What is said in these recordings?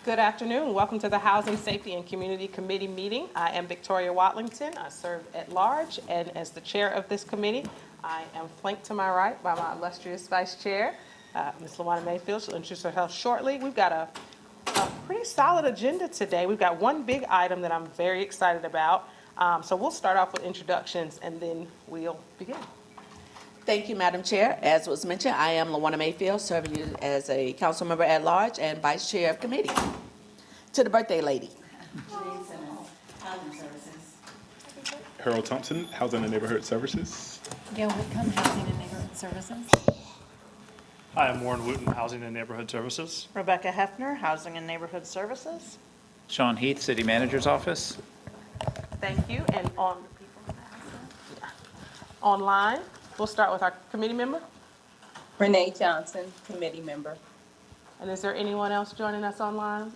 Good afternoon. Welcome to the Housing, Safety, and Community Committee meeting. I am Victoria Watlington. I serve at large, and as the chair of this committee, I am flanked to my right by my illustrious vice chair, Ms. LaWanda Mayfield. She'll introduce herself shortly. We've got a pretty solid agenda today. We've got one big item that I'm very excited about. So we'll start off with introductions, and then we'll begin. Thank you, Madam Chair. As was mentioned, I am LaWanda Mayfield, serving you as a council member at large and vice chair of committee. To the birthday lady. Janine Simmons, Housing Services. Harold Thompson, Housing and Neighborhood Services. Gail Whitcomb, Housing and Neighborhood Services. Hi, I'm Warren Wooten, Housing and Neighborhood Services. Rebecca Hefner, Housing and Neighborhood Services. Sean Heath, City Manager's Office. Thank you. And online, we'll start with our committee member. Renee Johnson, committee member. And is there anyone else joining us online?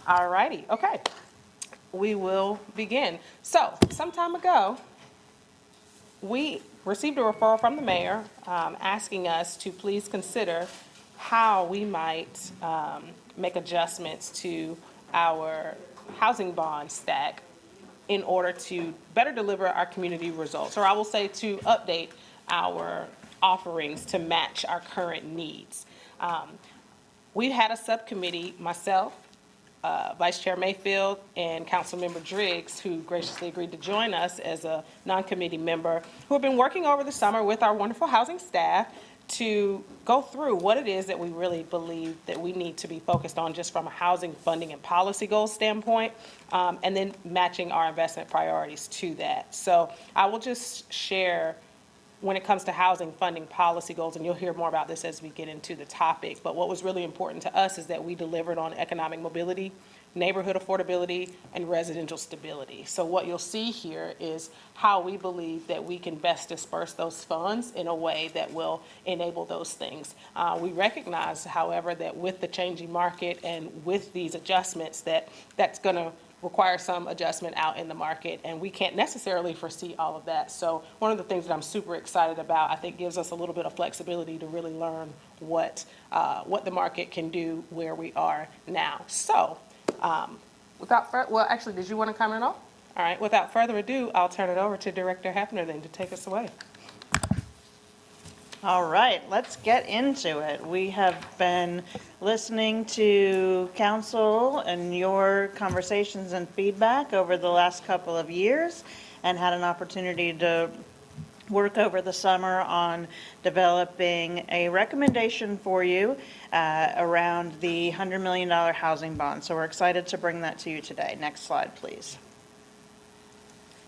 All righty, okay. We will begin. So, some time ago, we received a referral from the mayor asking us to please consider how we might make adjustments to our housing bond stack in order to better deliver our community results, or I will say to update our offerings to match our current needs. We've had a subcommittee, myself, Vice Chair Mayfield, and Councilmember Driggs, who graciously agreed to join us as a non-committee member, who have been working over the summer with our wonderful housing staff to go through what it is that we really believe that we need to be focused on just from a housing funding and policy goals standpoint, and then matching our investment priorities to that. So I will just share when it comes to housing funding policy goals, and you'll hear more about this as we get into the topic, but what was really important to us is that we delivered on economic mobility, neighborhood affordability, and residential stability. So what you'll see here is how we believe that we can best disperse those funds in a way that will enable those things. We recognize, however, that with the changing market and with these adjustments, that's going to require some adjustment out in the market, and we can't necessarily foresee all of that. So one of the things that I'm super excited about, I think, gives us a little bit of flexibility to really learn what the market can do where we are now. So well, actually, did you want to comment on? All right, without further ado, I'll turn it over to Director Hefner then to take us away. All right, let's get into it. We have been listening to council and your conversations and feedback over the last couple of years and had an opportunity to work over the summer on developing a recommendation for you around the $100 million housing bond. So we're excited to bring that to you today. Next slide, please.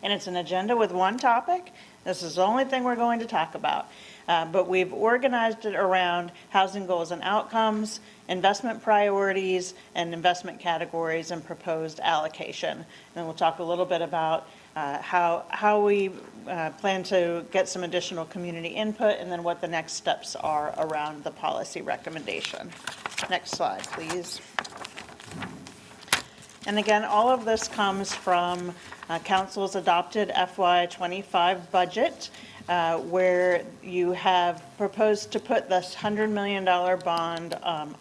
And it's an agenda with one topic. This is the only thing we're going to talk about. But we've organized it around housing goals and outcomes, investment priorities, and investment categories and proposed allocation. And then we'll talk a little bit about how we plan to get some additional community input, and then what the next steps are around the policy recommendation. Next slide, please. And again, all of this comes from Council's adopted FY25 budget, where you have proposed to put this $100 million bond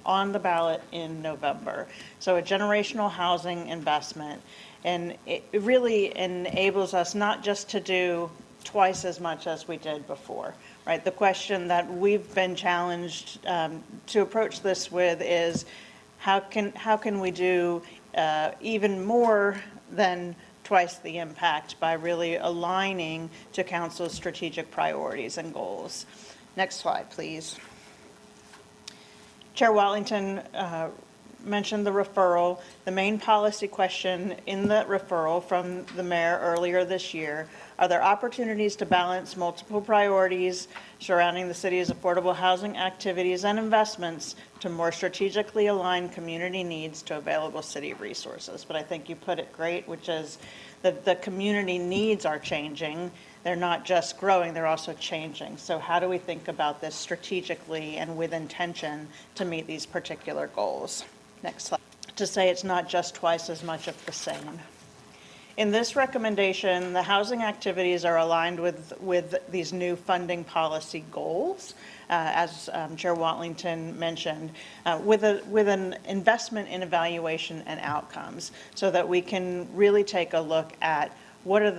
on the ballot in November. So a generational housing investment. And it really enables us not just to do twice as much as we did before, right? The question that we've been challenged to approach this with is, how can we do even more than twice the impact by really aligning to council's strategic priorities and goals. Next slide, please. Chair Wellington mentioned the referral. The main policy question in the referral from the mayor earlier this year: are there opportunities to balance multiple priorities surrounding the city's affordable housing activities and investments to more strategically align community needs to available city resources? But I think you put it great, which is that the community needs are changing. They're not just growing, they're also changing. So how do we think about this strategically and with intention to meet these particular goals? Next slide. To say it's not just twice as much of the same. In this recommendation, the housing activities are aligned with these new funding policy goals, as Chair Watlington mentioned, with an investment in evaluation and outcomes, so that we can really take a look at what are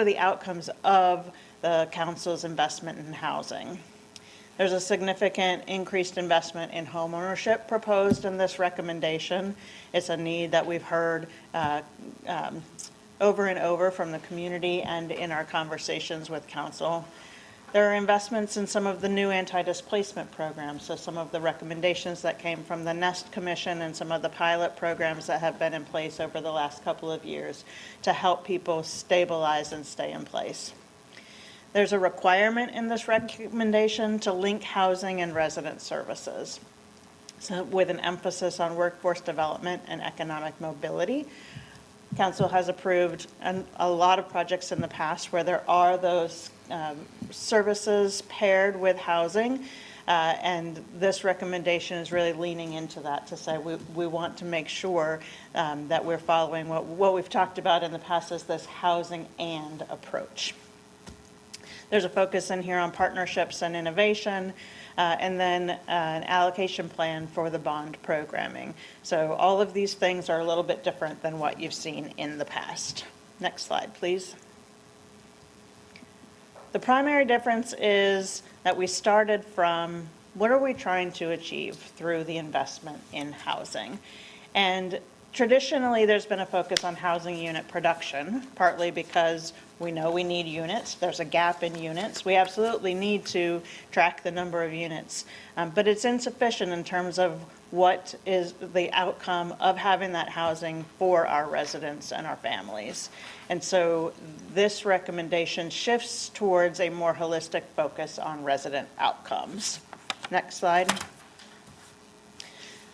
the outcomes of the council's investment in housing. There's a significant increased investment in homeownership proposed in this recommendation. It's a need that we've heard over and over from the community and in our conversations with council. There are investments in some of the new anti-displacement programs, so some of the recommendations that came from the NEST Commission and some of the pilot programs that have been in place over the last couple of years to help people stabilize and stay in place. There's a requirement in this recommendation to link housing and resident services, so with an emphasis on workforce development and economic mobility. Council has approved a lot of projects in the past where there are those services paired with housing, and this recommendation is really leaning into that to say we want to make sure that we're following what we've talked about in the past is this housing and approach. There's a focus in here on partnerships and innovation, and then an allocation plan for the bond programming. So all of these things are a little bit different than what you've seen in the past. Next slide, please. The primary difference is that we started from what are we trying to achieve through the investment in housing? And traditionally, there's been a focus on housing unit production, partly because we know we need units. There's a gap in units. We absolutely need to track the number of units, but it's insufficient in terms of what is the outcome of having that housing for our residents and our families. And so this recommendation shifts towards a more holistic focus on resident outcomes. Next slide.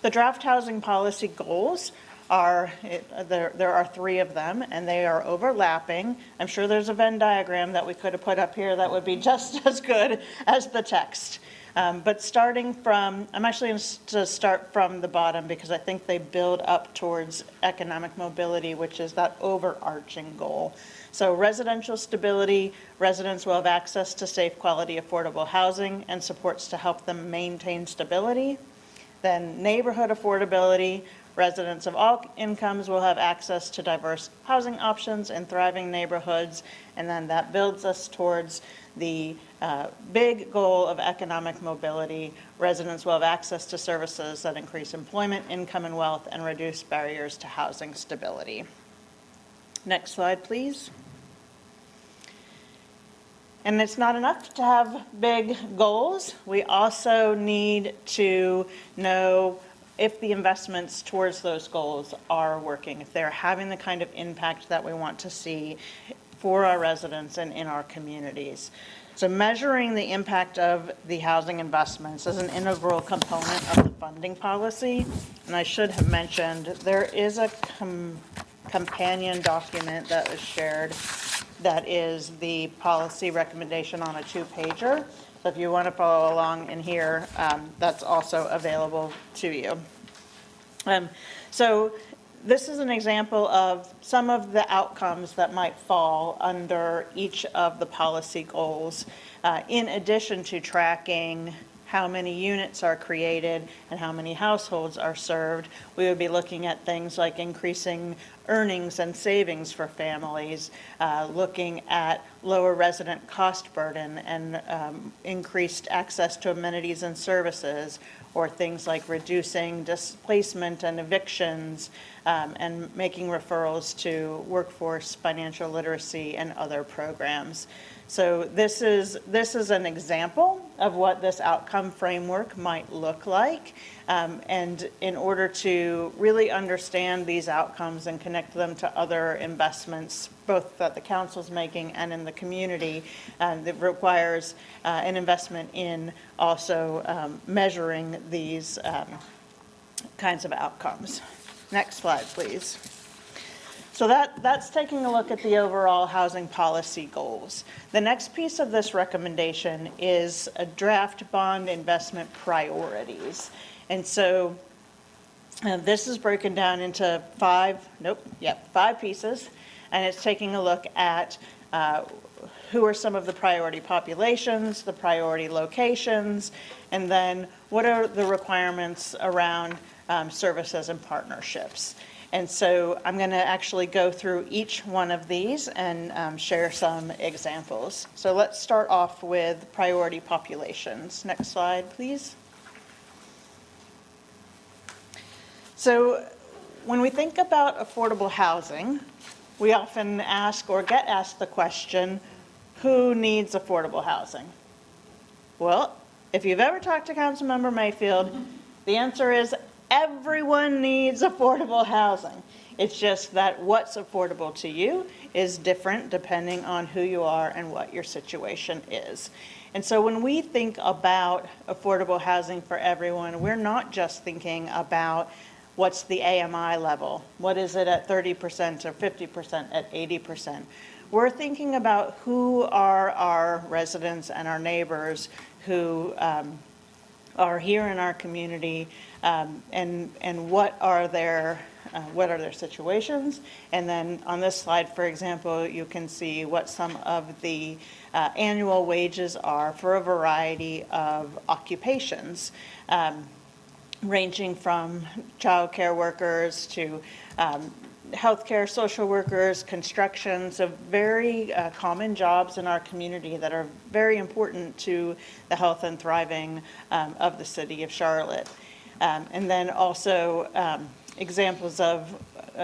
The draft housing policy goals there are 3 of them, and they are overlapping. I'm sure there's a Venn diagram that we could have put up here that would be just as good as the text. But starting from, I'm actually going to start from the bottom because I think they build up towards economic mobility, which is that overarching goal. So residential stability, residents will have access to safe, quality, affordable housing and supports to help them maintain stability. Then neighborhood affordability, residents of all incomes will have access to diverse housing options in thriving neighborhoods, and then that builds us towards the big goal of economic mobility. Residents will have access to services that increase employment, income, and wealth, and reduce barriers to housing stability. Next slide, please. And it's not enough to have big goals. We also need to know if the investments towards those goals are working, if they're having the kind of impact that we want to see for our residents and in our communities. So measuring the impact of the housing investments is an integral component of the funding policy. And I should have mentioned, there is a companion document that was shared that is the policy recommendation on a 2-pager. So if you want to follow along in here, that's also available to you. So this is an example of some of the outcomes that might fall under each of the policy goals, in addition to tracking how many units are created and how many households are served. We would be looking at things like increasing earnings and savings for families, looking at lower resident cost burden and increased access to amenities and services, or things like reducing displacement and evictions, and making referrals to workforce, financial literacy, and other programs. So this is an example of what this outcome framework might look like. And in order to really understand these outcomes and connect them to other investments, both that the council's making and in the community, that requires an investment in also measuring these kinds of outcomes. Next slide, please. So that's taking a look at the overall housing policy goals. The next piece of this recommendation is a draft bond investment priorities. And so this is broken down into five pieces, and it's taking a look at who are some of the priority populations, the priority locations, and then what are the requirements around services and partnerships. And so I'm going to actually go through each one of these and share some examples. So let's start off with priority populations. Next slide, please. So when we think about affordable housing, we often ask or get asked the question, who needs affordable housing? Well, if you've ever talked to Councilmember Mayfield, the answer is everyone needs affordable housing. It's just that what's affordable to you is different depending on who you are and what your situation is. And so when we think about affordable housing for everyone, we're not just thinking about what's the AMI level, what is it at 30% or 50%, at 80%. We're thinking about who are our residents and our neighbors who are here in our community, and what are their situations. And then on this slide, for example, you can see what some of the annual wages are for a variety of occupations, ranging from childcare workers to healthcare, social workers, construction, so very common jobs in our community that are very important to the health and thriving of the city of Charlotte. And then also examples of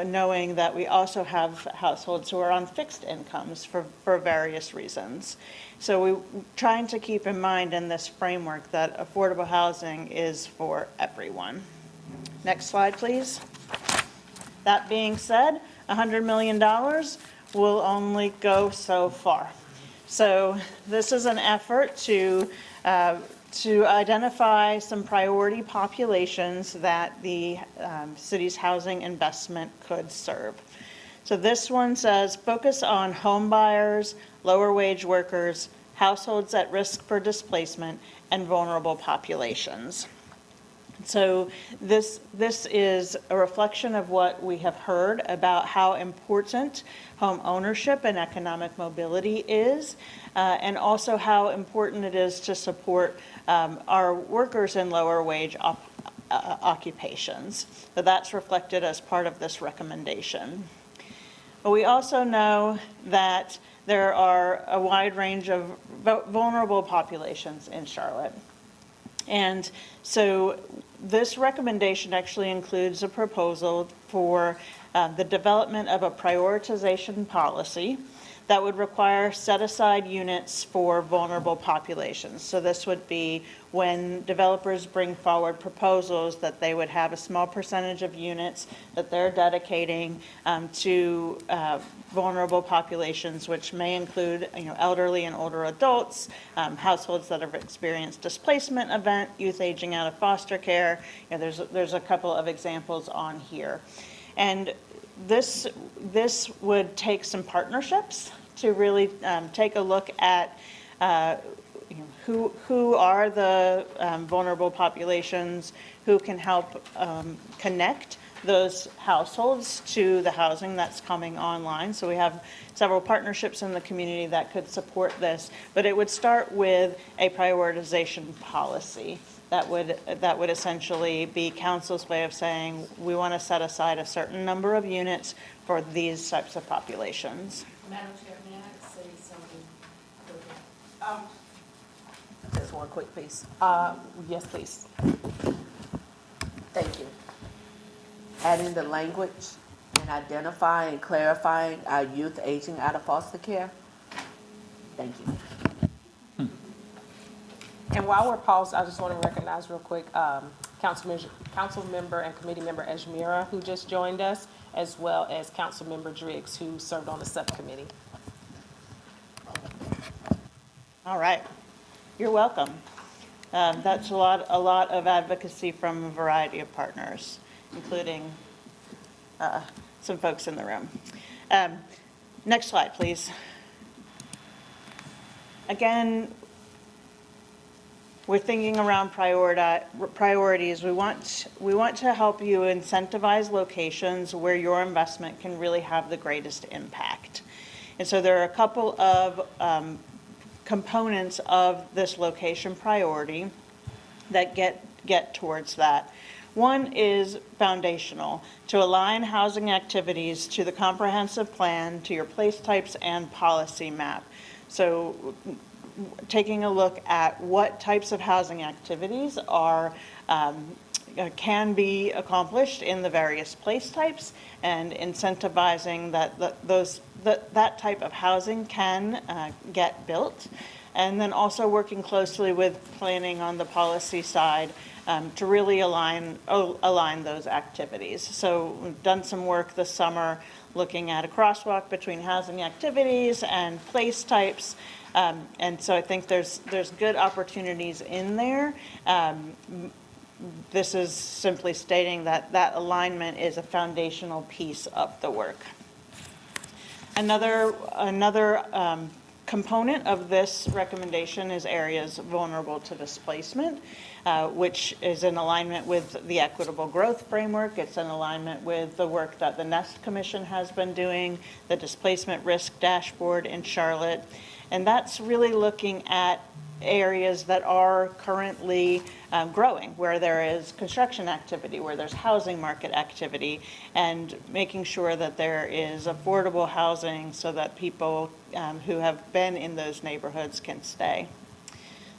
knowing that we also have households who are on fixed incomes for various reasons. So we're trying to keep in mind in this framework that affordable housing is for everyone. Next slide, please. That being said, $100 million will only go so far. So this is an effort to identify some priority populations that the city's housing investment could serve. So this one says, focus on home buyers, lower wage workers, households at risk for displacement, and vulnerable populations. So this is a reflection of what we have heard about how important home ownership and economic mobility is, and also how important it is to support our workers in lower wage occupations. So that's reflected as part of this recommendation. But we also know that there are a wide range of vulnerable populations in Charlotte. And so this recommendation actually includes a proposal for the development of a prioritization policy that would require set-aside units for vulnerable populations. So this would be when developers bring forward proposals that they would have a small percentage of units that they're dedicating to vulnerable populations, which may include elderly and older adults, households that have experienced displacement event, youth aging out of foster care. There's a couple of examples on here. And this would take some partnerships to really take a look at who are the vulnerable populations, who can help connect those households to the housing that's coming online. So we have several partnerships in the community that could support this, but it would start with a prioritization policy that would essentially be council's way of saying we want to set aside a certain number of units for these types of populations. Madam Chair, may I say something? Just one quick piece. Yes, please. Thank you. Adding the language and identifying and clarifying our youth aging out of foster care Thank you. And while we're paused, I just want to recognize real quick, council member and committee member Ajmira, who just joined us, as well as council member Driggs, who served on the subcommittee. All right, you're welcome. That's a lot of advocacy from a variety of partners, including some folks in the room. Next slide, please. Again, we're thinking around priorities. We want to help you incentivize locations where your investment can really have the greatest impact. And so there are a couple of components of this location priority that get towards that. One is foundational, to align housing activities to the comprehensive plan, to your place types and policy map. So taking a look at what types of housing activities are can be accomplished in the various place types, and incentivizing that type of housing can get built. And then also working closely with planning on the policy side to really align those activities. So we've done some work this summer looking at a crosswalk between housing activities and place types. And so I think there's good opportunities in there. This is simply stating that alignment is a foundational piece of the work. Another component of this recommendation is areas vulnerable to displacement, which is in alignment with the equitable growth framework. It's in alignment with the work that the Nest Commission has been doing, the displacement risk dashboard in Charlotte. And that's really looking at areas that are currently growing, where there is construction activity, where there's housing market activity, and making sure that there is affordable housing so that people who have been in those neighborhoods can stay.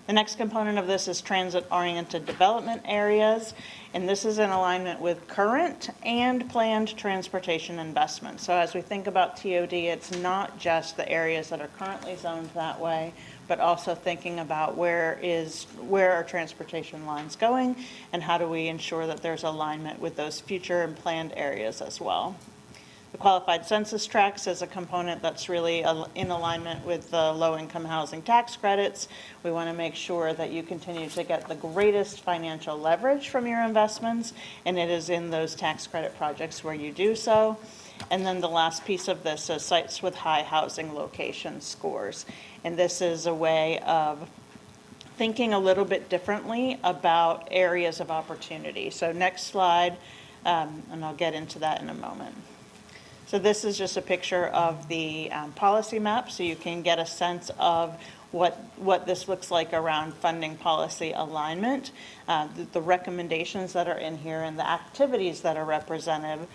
The next component of this is transit-oriented development areas, and this is in alignment with current and planned transportation investments. So as we think about TOD, it's not just the areas that are currently zoned that way, but also thinking about where are transportation lines going, and how do we ensure that there's alignment with those future and planned areas as well. The qualified census tracts is a component that's really in alignment with the low-income housing tax credits. We want to make sure that you continue to get the greatest financial leverage from your investments, and it is in those tax credit projects where you do so. And then the last piece of this is sites with high housing location scores. And this is a way of thinking a little bit differently about areas of opportunity. So next slide, and I'll get into that in a moment. So this is just a picture of the policy map, so you can get a sense of what this looks like around funding policy alignment, the recommendations that are in here, and the activities that are represented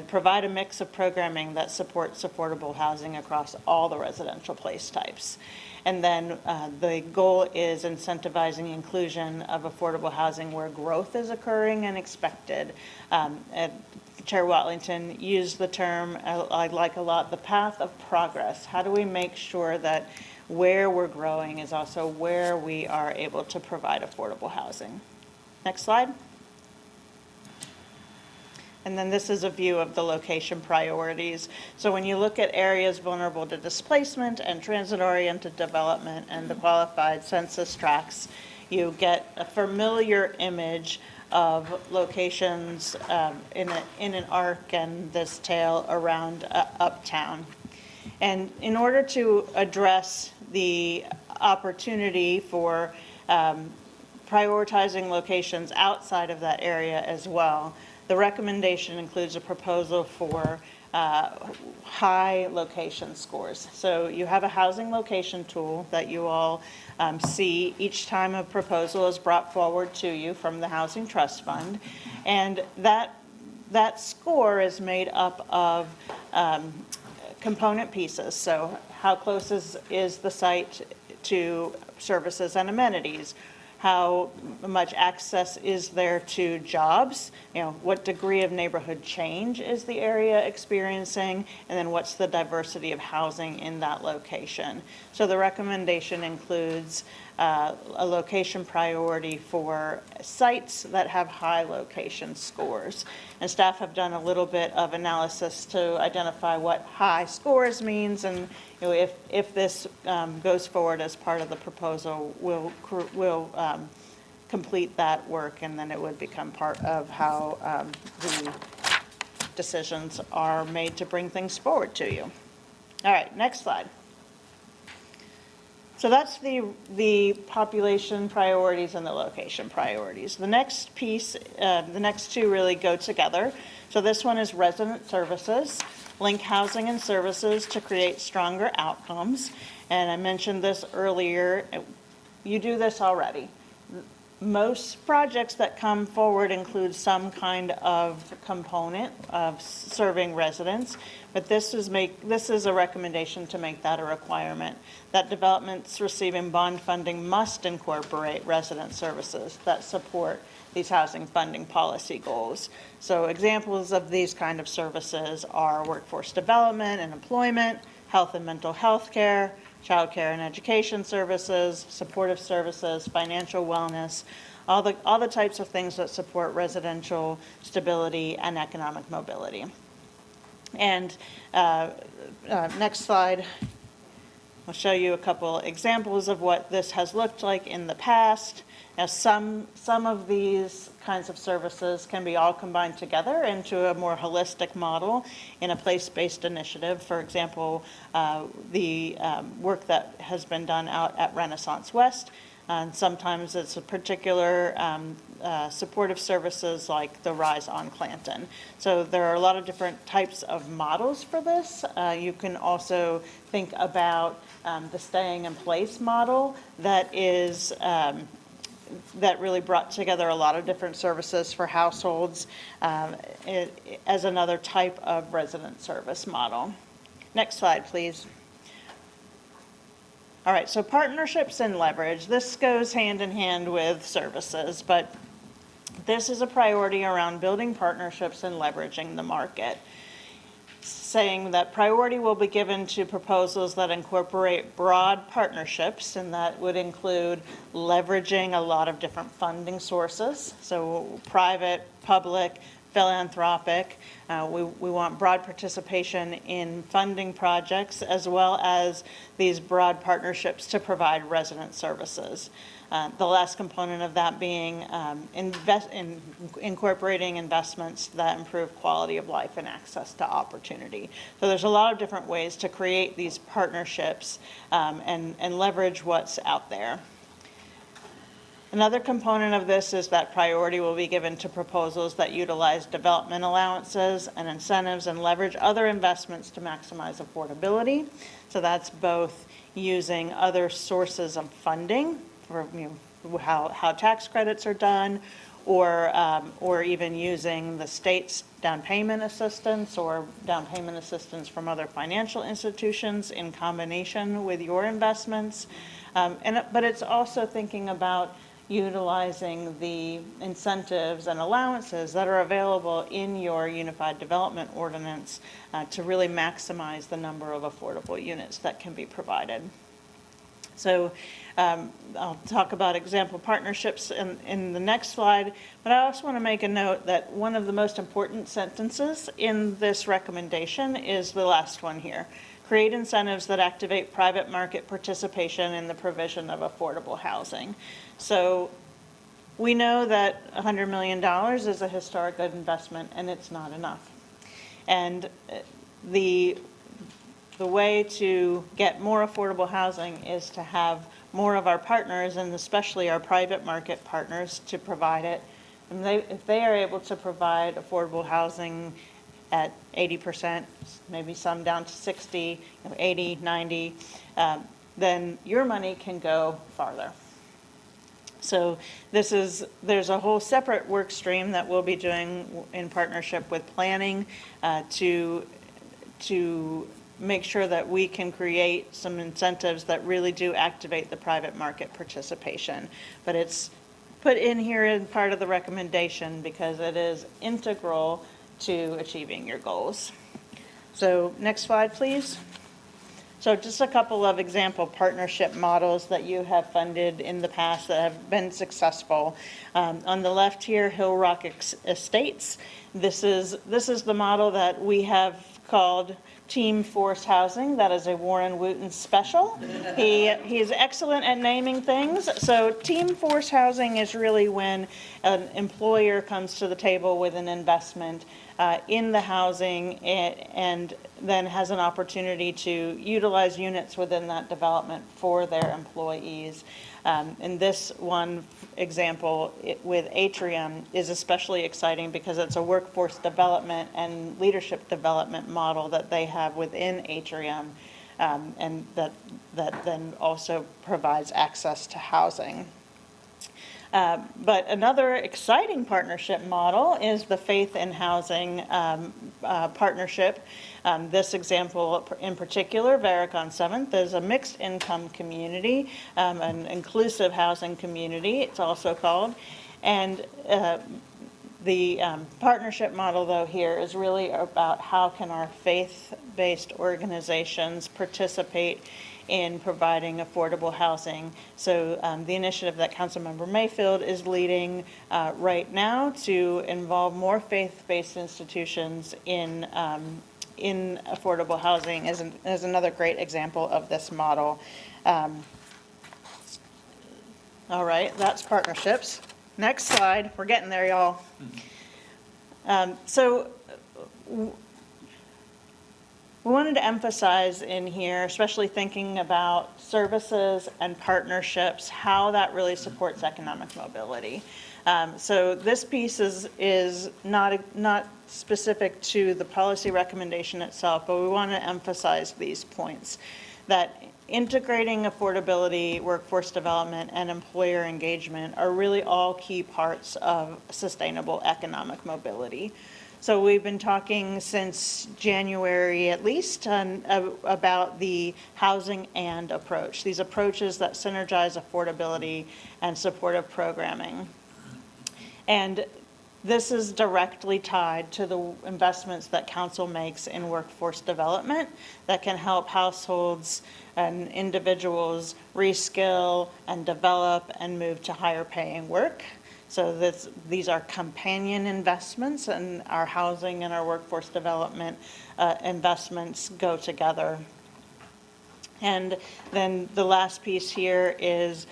provide a mix of programming that supports affordable housing across all the residential place types. And then the goal is incentivizing inclusion of affordable housing where growth is occurring and expected. Chair Watlington used the term, I like a lot, the path of progress. How do we make sure that where we're growing is also where we are able to provide affordable housing? Next slide. And then this is a view of the location priorities. So when you look at areas vulnerable to displacement and transit-oriented development and the qualified census tracts, you get a familiar image of locations in an arc and this tail around uptown. And in order to address the opportunity for prioritizing locations outside of that area as well, the recommendation includes a proposal for high location scores. So you have a housing location tool that you all see each time a proposal is brought forward to you from the Housing Trust Fund. And that score is made up of component pieces. So how close is the site to services and amenities? how much access is there to jobs, what degree of neighborhood change is the area experiencing, and then what's the diversity of housing in that location. So the recommendation includes a location priority for sites that have high location scores. And staff have done a little bit of analysis to identify what high scores means, and if this goes forward as part of the proposal, we'll complete that work, and then it would become part of how the decisions are made to bring things forward to you. All right, next slide. So that's the population priorities and the location priorities. The next piece, the next two really go together. So this one is resident services, link housing and services to create stronger outcomes. And I mentioned this earlier, you do this already. Most projects that come forward include some kind of component of serving residents, but this is a recommendation to make that a requirement. That developments receiving bond funding must incorporate resident services that support these housing funding policy goals. So examples of these kind of services are workforce development and employment, health and mental health care, child care and education services, supportive services, financial wellness, all the types of things that support residential stability and economic mobility. And next slide, I'll show you a couple examples of what this has looked like in the past. Now, some of these kinds of services can be all combined together into a more holistic model in a place-based initiative. For example, the work that has been done out at Renaissance West. And sometimes it's a particular supportive services like the Rise on Clanton. So there are a lot of different types of models for this. You can also think about the staying in place model that is that really brought together a lot of different services for households as another type of resident service model. Next slide, please. All right, so partnerships and leverage. This goes hand in hand with services, but this is a priority around building partnerships and leveraging the market, saying that priority will be given to proposals that incorporate broad partnerships, and that would include leveraging a lot of different funding sources, so private, public, philanthropic. We want broad participation in funding projects as well as these broad partnerships to provide resident services. The last component of that being incorporating investments that improve quality of life and access to opportunity. So there's a lot of different ways to create these partnerships and leverage what's out there. Another component of this is that priority will be given to proposals that utilize development allowances and incentives and leverage other investments to maximize affordability. So that's both using other sources of funding for how tax credits are done, or even using the state's down payment assistance or down payment assistance from other financial institutions in combination with your investments. But it's also thinking about utilizing the incentives and allowances that are available in your Unified Development Ordinance to really maximize the number of affordable units that can be provided. So I'll talk about example partnerships in the next slide, but I also want to make a note that one of the most important sentences in this recommendation is the last one here. Create incentives that activate private market participation in the provision of affordable housing. So we know that $100 million is a historic good investment, and it's not enough. And the way to get more affordable housing is to have more of our partners, and especially our private market partners, to provide it. And if they are able to provide affordable housing at 80%, maybe some down to 60, 80, 90, then your money can go farther. So there's a whole separate work stream that we'll be doing in partnership with planning to make sure that we can create some incentives that really do activate the private market participation. But it's put in here in part of the recommendation because it is integral to achieving your goals. So next slide, please. So just a couple of example partnership models that you have funded in the past that have been successful. On the left here, Hill Rock Estates. This is the model that we have called Team Force Housing. That is a Warren Wooten special. He is excellent at naming things. So Team Force Housing is really when an employer comes to the table with an investment in the housing and then has an opportunity to utilize units within that development for their employees. And this one example with Atrium is especially exciting because it's a workforce development and leadership development model that they have within Atrium, and that then also provides access to housing. But another exciting partnership model is the Faith in Housing partnership. This example in particular, Varicon 7th, is a mixed income community, an inclusive housing community, it's also called. And the partnership model, though, here is really about how can our faith-based organizations participate in providing affordable housing. So the initiative that Councilmember Mayfield is leading right now to involve more faith-based institutions in affordable housing is another great example of this model. All right, that's partnerships. Next slide, we're getting there, y'all. We wanted to emphasize in here, especially thinking about services and partnerships, how that really supports economic mobility. So this piece is not specific to the policy recommendation itself, but we want to emphasize these points, that integrating affordability, workforce development, and employer engagement are really all key parts of sustainable economic mobility. So we've been talking since January at least about the housing and approach, these approaches that synergize affordability and supportive programming. And this is directly tied to the investments that council makes in workforce development that can help households and individuals reskill and develop and move to higher paying work. So these are companion investments, and our housing and our workforce development investments go together. And then the last piece here is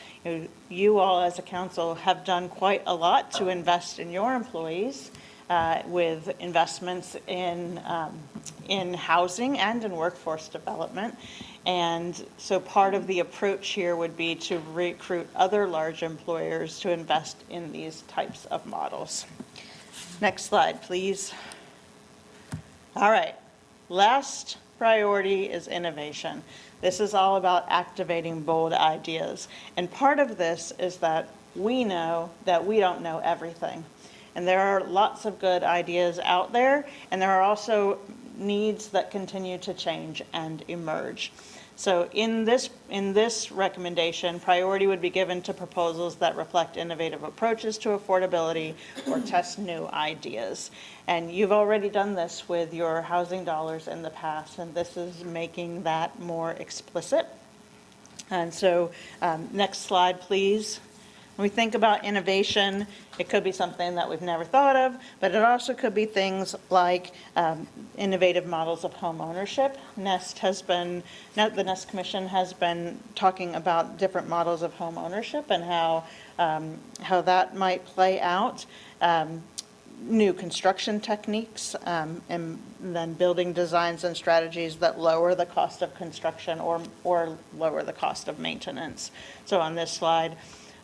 you all as a council have done quite a lot to invest in your employees with investments in housing and in workforce development. And so part of the approach here would be to recruit other large employers to invest in these types of models. Next slide, please. All right, last priority is innovation. This is all about activating bold ideas. And part of this is that we know that we don't know everything. And there are lots of good ideas out there, and there are also needs that continue to change and emerge. So in this recommendation, priority would be given to proposals that reflect innovative approaches to affordability or test new ideas. And you've already done this with your housing dollars in the past, and this is making that more explicit. And so next slide, please. When we think about innovation, it could be something that we've never thought of, but it also could be things like innovative models of home ownership. The Nest Commission has been talking about different models of home ownership and how that might play out. New construction techniques, and then building designs and strategies that lower the cost of construction or lower the cost of maintenance. So on this slide,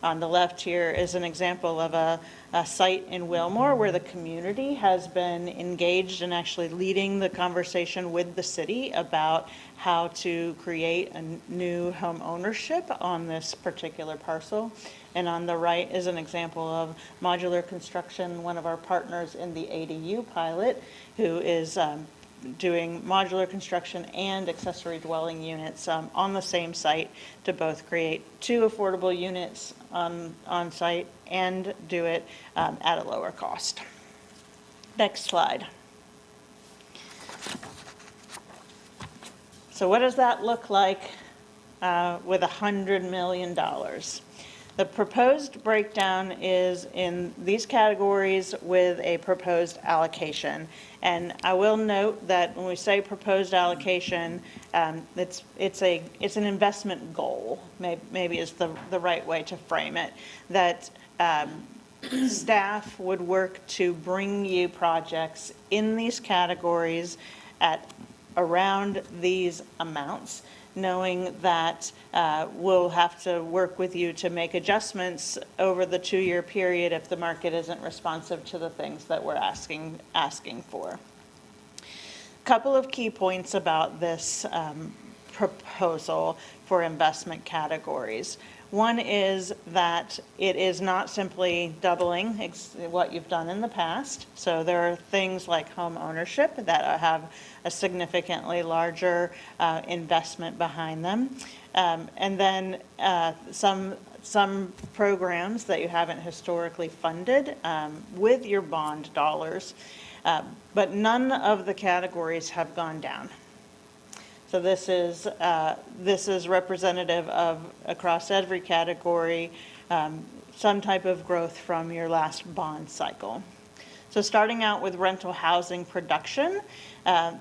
on the left here is an example of a site in Wilmore where the community has been engaged in actually leading the conversation with the city about how to create a new home ownership on this particular parcel. And on the right is an example of modular construction, one of our partners in the ADU pilot, who is doing modular construction and accessory dwelling units on the same site to both create 2 affordable units on site and do it at a lower cost. Next slide. So what does that look like with $100 million? The proposed breakdown is in these categories with a proposed allocation. And I will note that when we say proposed allocation, it's an investment goal, maybe is the right way to frame it, that staff would work to bring you projects in these categories at around these amounts, knowing that we'll have to work with you to make adjustments over the 2-year period if the market isn't responsive to the things that we're asking for. Couple of key points about this proposal for investment categories. One is that it is not simply doubling what you've done in the past. So there are things like home ownership that have a significantly larger investment behind them. And then some programs that you haven't historically funded with your bond dollars, but none of the categories have gone down. So this is representative of, across every category, some type of growth from your last bond cycle. So starting out with rental housing production,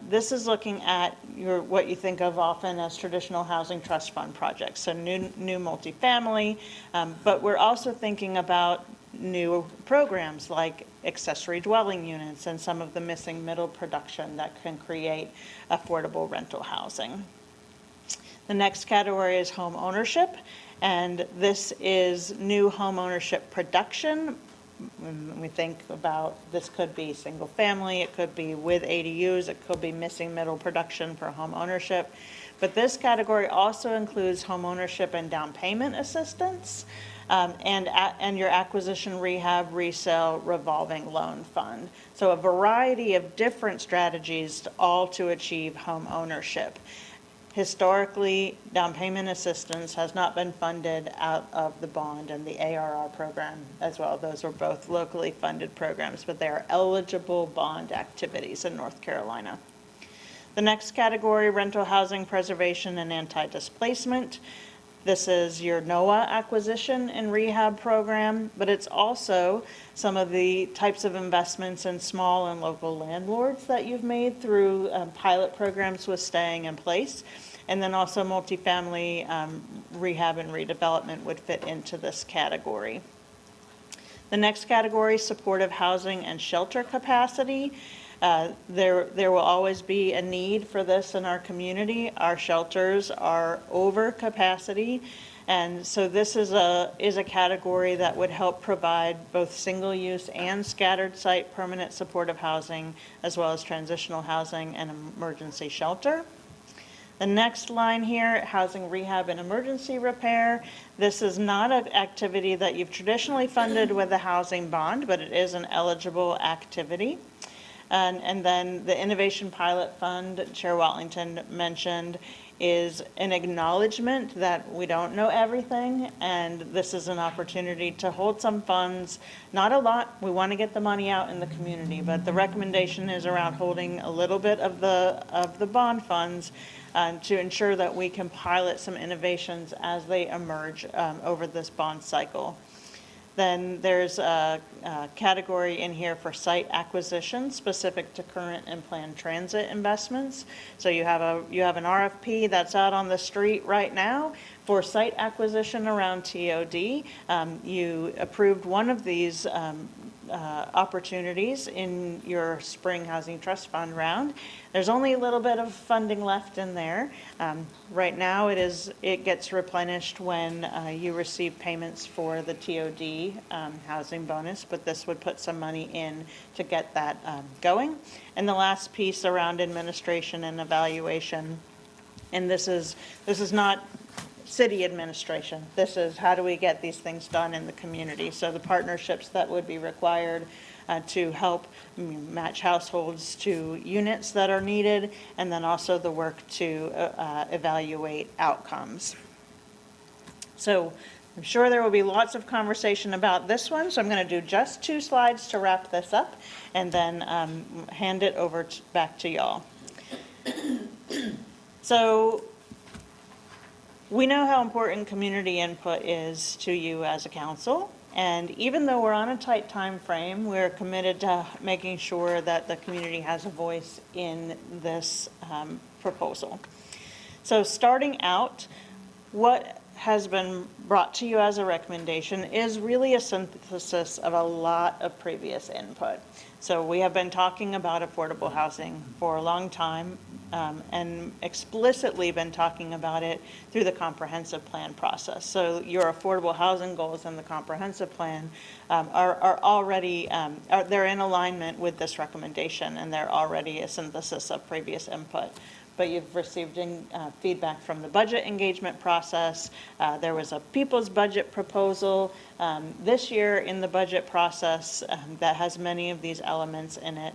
this is looking at what you think of often as traditional housing trust fund projects, so new multifamily, but we're also thinking about new programs like accessory dwelling units and some of the missing middle production that can create affordable rental housing. The next category is home ownership, and this is new home ownership production. When we think about, this could be single family, it could be with ADUs, it could be missing middle production for home ownership. But this category also includes home ownership and down payment assistance, and your acquisition, rehab, resale, revolving loan fund. So a variety of different strategies, all to achieve home ownership. Historically, down payment assistance has not been funded out of the bond and the ARR program as well. Those are both locally funded programs, but they are eligible bond activities in North Carolina. The next category, rental housing preservation and anti-displacement. This is your NOAA acquisition and rehab program, but it's also some of the types of investments in small and local landlords that you've made through pilot programs with Staying in Place. And then also multifamily rehab and redevelopment would fit into this category. The next category, supportive housing and shelter capacity. There will always be a need for this in our community. Our shelters are over capacity, and so this is a category that would help provide both single-use and scattered site permanent supportive housing, as well as transitional housing and emergency shelter. The next line here, housing rehab and emergency repair. This is not an activity that you've traditionally funded with a housing bond, but it is an eligible activity. And then the Innovation Pilot Fund, Chair Watlington mentioned, is an acknowledgement that we don't know everything, and this is an opportunity to hold some funds. Not a lot, we want to get the money out in the community, but the recommendation is around holding a little bit of the bond funds to ensure that we can pilot some innovations as they emerge over this bond cycle. Then there's a category in here for site acquisition specific to current and planned transit investments. So you have an RFP that's out on the street right now for site acquisition around TOD. You approved one of these opportunities in your spring housing trust fund round. There's only a little bit of funding left in there. Right now it gets replenished when you receive payments for the TOD housing bonus, but this would put some money in to get that going. And the last piece around administration and evaluation, and this is not city administration. This is how do we get these things done in the community. So the partnerships that would be required to help match households to units that are needed, and then also the work to evaluate outcomes. So I'm sure there will be lots of conversation about this one, so I'm going to do just 2 slides to wrap this up, and then hand it over back to y'all. So we know how important community input is to you as a council, and even though we're on a tight time frame, we're committed to making sure that the community has a voice in this proposal. So starting out, what has been brought to you as a recommendation is really a synthesis of a lot of previous input. So we have been talking about affordable housing for a long time, and explicitly been talking about it through the comprehensive plan process. So your affordable housing goals in the comprehensive plan are already, they're in alignment with this recommendation, and they're already a synthesis of previous input. But you've received feedback from the budget engagement process. There was a people's budget proposal this year in the budget process that has many of these elements in it.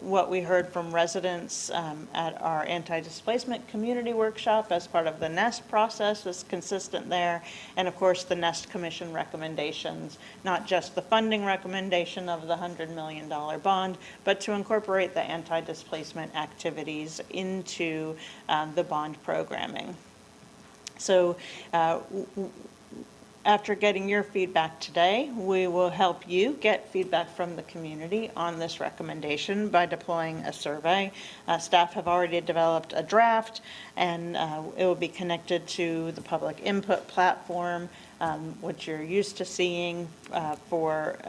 What we heard from residents at our anti-displacement community workshop as part of the NEST process is consistent there. And of course, the NEST Commission recommendations, not just the funding recommendation of the $100 million bond, but to incorporate the anti-displacement activities into the bond programming. So after getting your feedback today, we will help you get feedback from the community on this recommendation by deploying a survey. Staff have already developed a draft, and it will be connected to the public input platform, which you're used to seeing for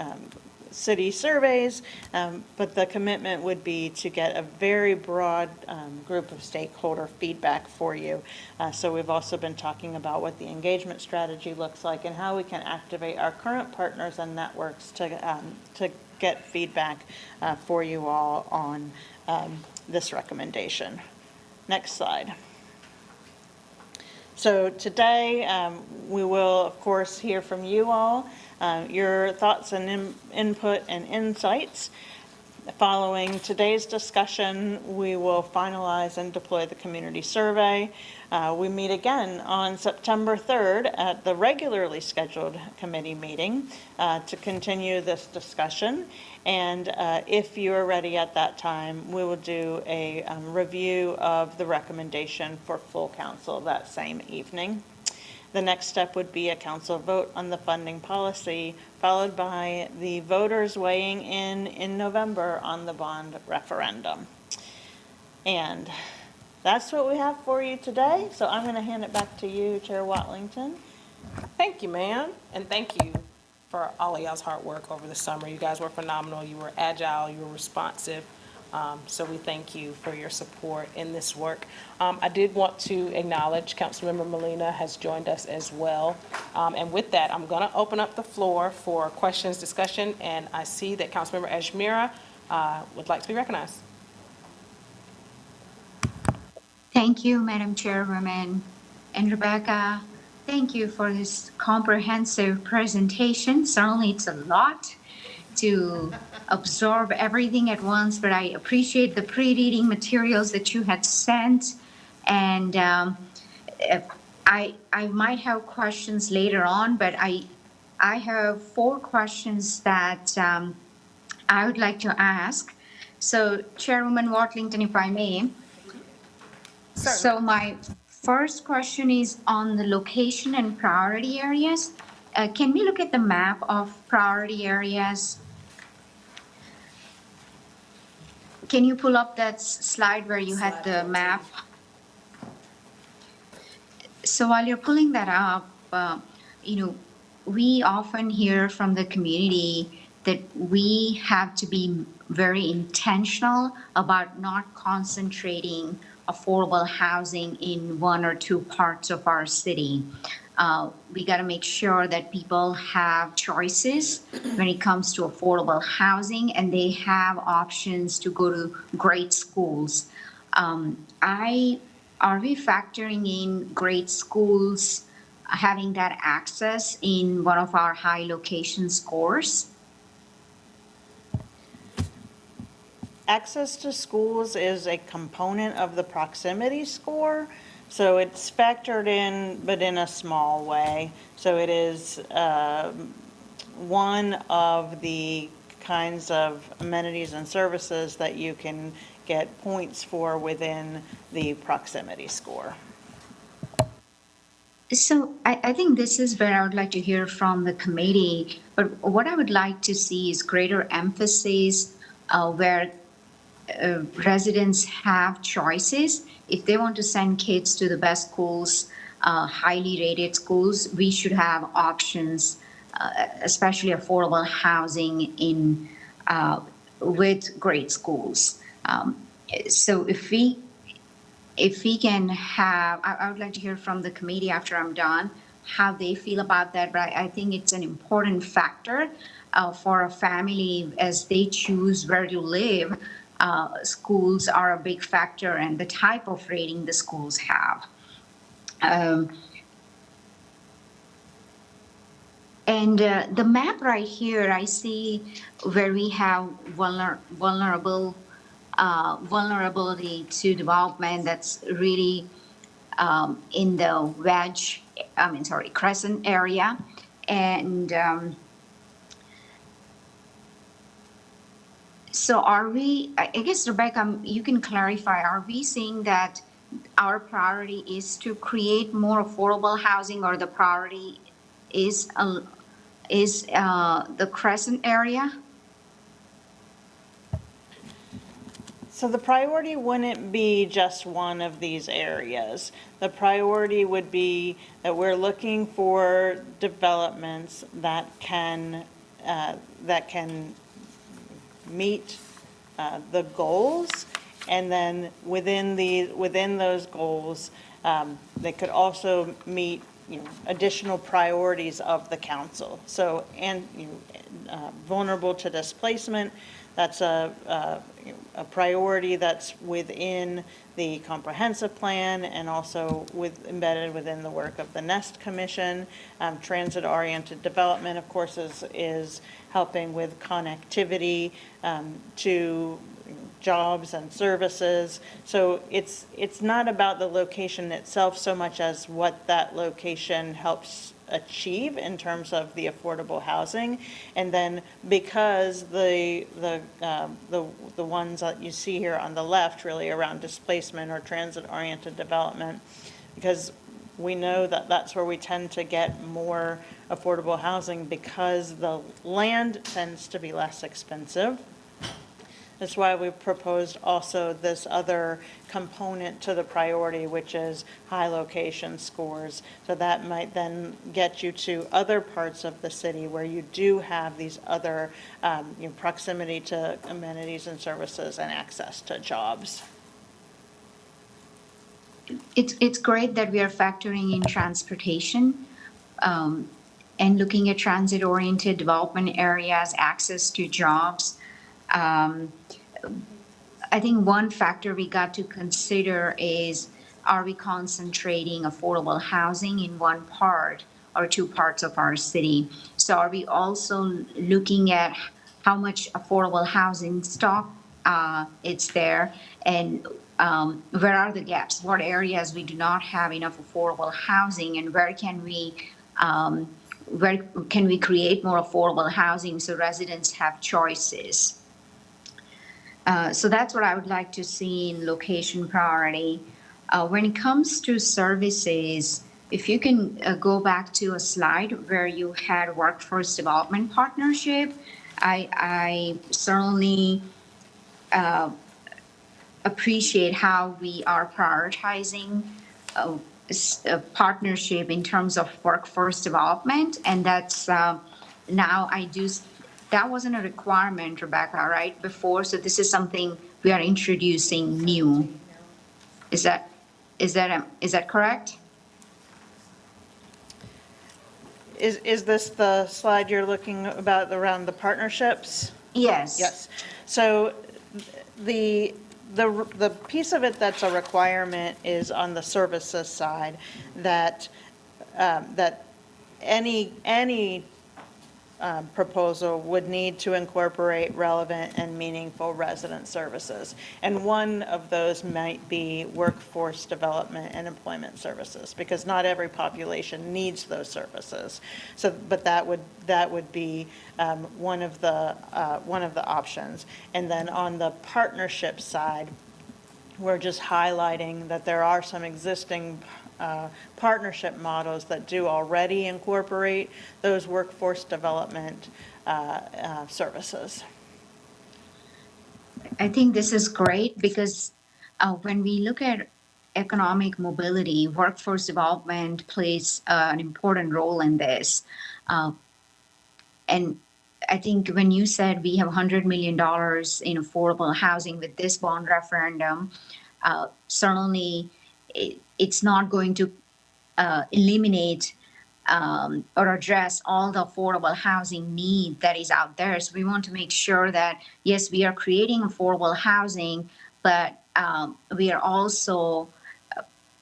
city surveys, but the commitment would be to get a very broad group of stakeholder feedback for you. So we've also been talking about what the engagement strategy looks like and how we can activate our current partners and networks to get feedback for you all on this recommendation. Next slide. So today, we will, of course, hear from you all, your thoughts and input and insights. Following today's discussion, we will finalize and deploy the community survey. We meet again on September 3rd at the regularly scheduled committee meeting to continue this discussion. And if you are ready at that time, we will do a review of the recommendation for full council that same evening. The next step would be a council vote on the funding policy, followed by the voters weighing in November on the bond referendum. And that's what we have for you today. So I'm going to hand it back to you, Chair Watlington. Thank you, ma'am, and thank you for all of y'all's hard work over the summer. You guys were phenomenal. You were agile. You were responsive. So we thank you for your support in this work. I did want to acknowledge Councilmember Molina has joined us as well. And with that, I'm going to open up the floor for questions, discussion, and I see that Councilmember Ajmira would like to be recognized. Thank you, Madam Chairwoman. And Rebecca, thank you for this comprehensive presentation. Certainly it's a lot to absorb everything at once, but I appreciate the pre-reading materials that you had sent. And I might have questions later on, but I have 4 questions that I would like to ask. So Chairwoman Watlington, if I may. Certainly. So my first question is on the location and priority areas. Can we look at the map of priority areas? Can you pull up that slide where you had the map? So while you're pulling that up, we often hear from the community that we have to be very intentional about not concentrating affordable housing in 1 or 2 parts of our city. We got to make sure that people have choices when it comes to affordable housing, and they have options to go to great schools. Are we factoring in great schools having that access in one of our high location scores? access to schools is a component of the proximity score. So it's factored in, but in a small way. So it is one of the kinds of amenities and services that you can get points for within the proximity score. So I think this is where I would like to hear from the committee, but what I would like to see is greater emphasis where residents have choices. If they want to send kids to the best schools, highly rated schools, we should have options, especially affordable housing in with great schools. So if we can have, I would like to hear from the committee after I'm done, how they feel about that. But I think it's an important factor for a family as they choose where to live. Schools are a big factor, and the type of rating the schools have. And the map right here, I see where we have vulnerability to development that's really in the crescent area. And so are we, I guess, Rebecca, you can clarify, are we saying that our priority is to create more affordable housing, or the priority is the crescent area? So the priority wouldn't be just one of these areas. The priority would be that we're looking for developments that can meet the goals, and then within those goals, they could also meet additional priorities of the council. So, vulnerable to displacement, that's a priority that's within the comprehensive plan, and also embedded within the work of the NEST Commission. Transit-oriented development, of course, is helping with connectivity to jobs and services. So it's not about the location itself so much as what that location helps achieve in terms of the affordable housing. And then because the ones that you see here on the left really around displacement or transit-oriented development, because we know that that's where we tend to get more affordable housing because the land tends to be less expensive. That's why we proposed also this other component to the priority, which is high location scores. So that might then get you to other parts of the city where you do have these other proximity to amenities and services and access to jobs. It's great that we are factoring in transportation and looking at transit-oriented development areas, access to jobs. I think one factor we got to consider is, are we concentrating affordable housing in one part or two parts of our city? So are we also looking at how much affordable housing stock it's there, and where are the gaps? What areas we do not have enough affordable housing, and where can we create more affordable housing so residents have choices? So that's what I would like to see in location priority. When it comes to services, if you can go back to a slide where you had workforce development partnership, I certainly appreciate how we are prioritizing a partnership in terms of workforce development, and that's now that wasn't a requirement, Rebecca, right, before, so this is something we are introducing new. Is that correct? Is this the slide you're looking about around the partnerships? Yes. Yes. So the piece of it that's a requirement is on the services side, that any proposal would need to incorporate relevant and meaningful resident services. And one of those might be workforce development and employment services, because not every population needs those services. So, but that would be one of the options. And then on the partnership side, we're just highlighting that there are some existing partnership models that do already incorporate those workforce development services. I think this is great because when we look at economic mobility, workforce development plays an important role in this. And I think when you said we have $100 million in affordable housing with this bond referendum, certainly it's not going to eliminate or address all the affordable housing need that is out there. So we want to make sure that, yes, we are creating affordable housing, but we are also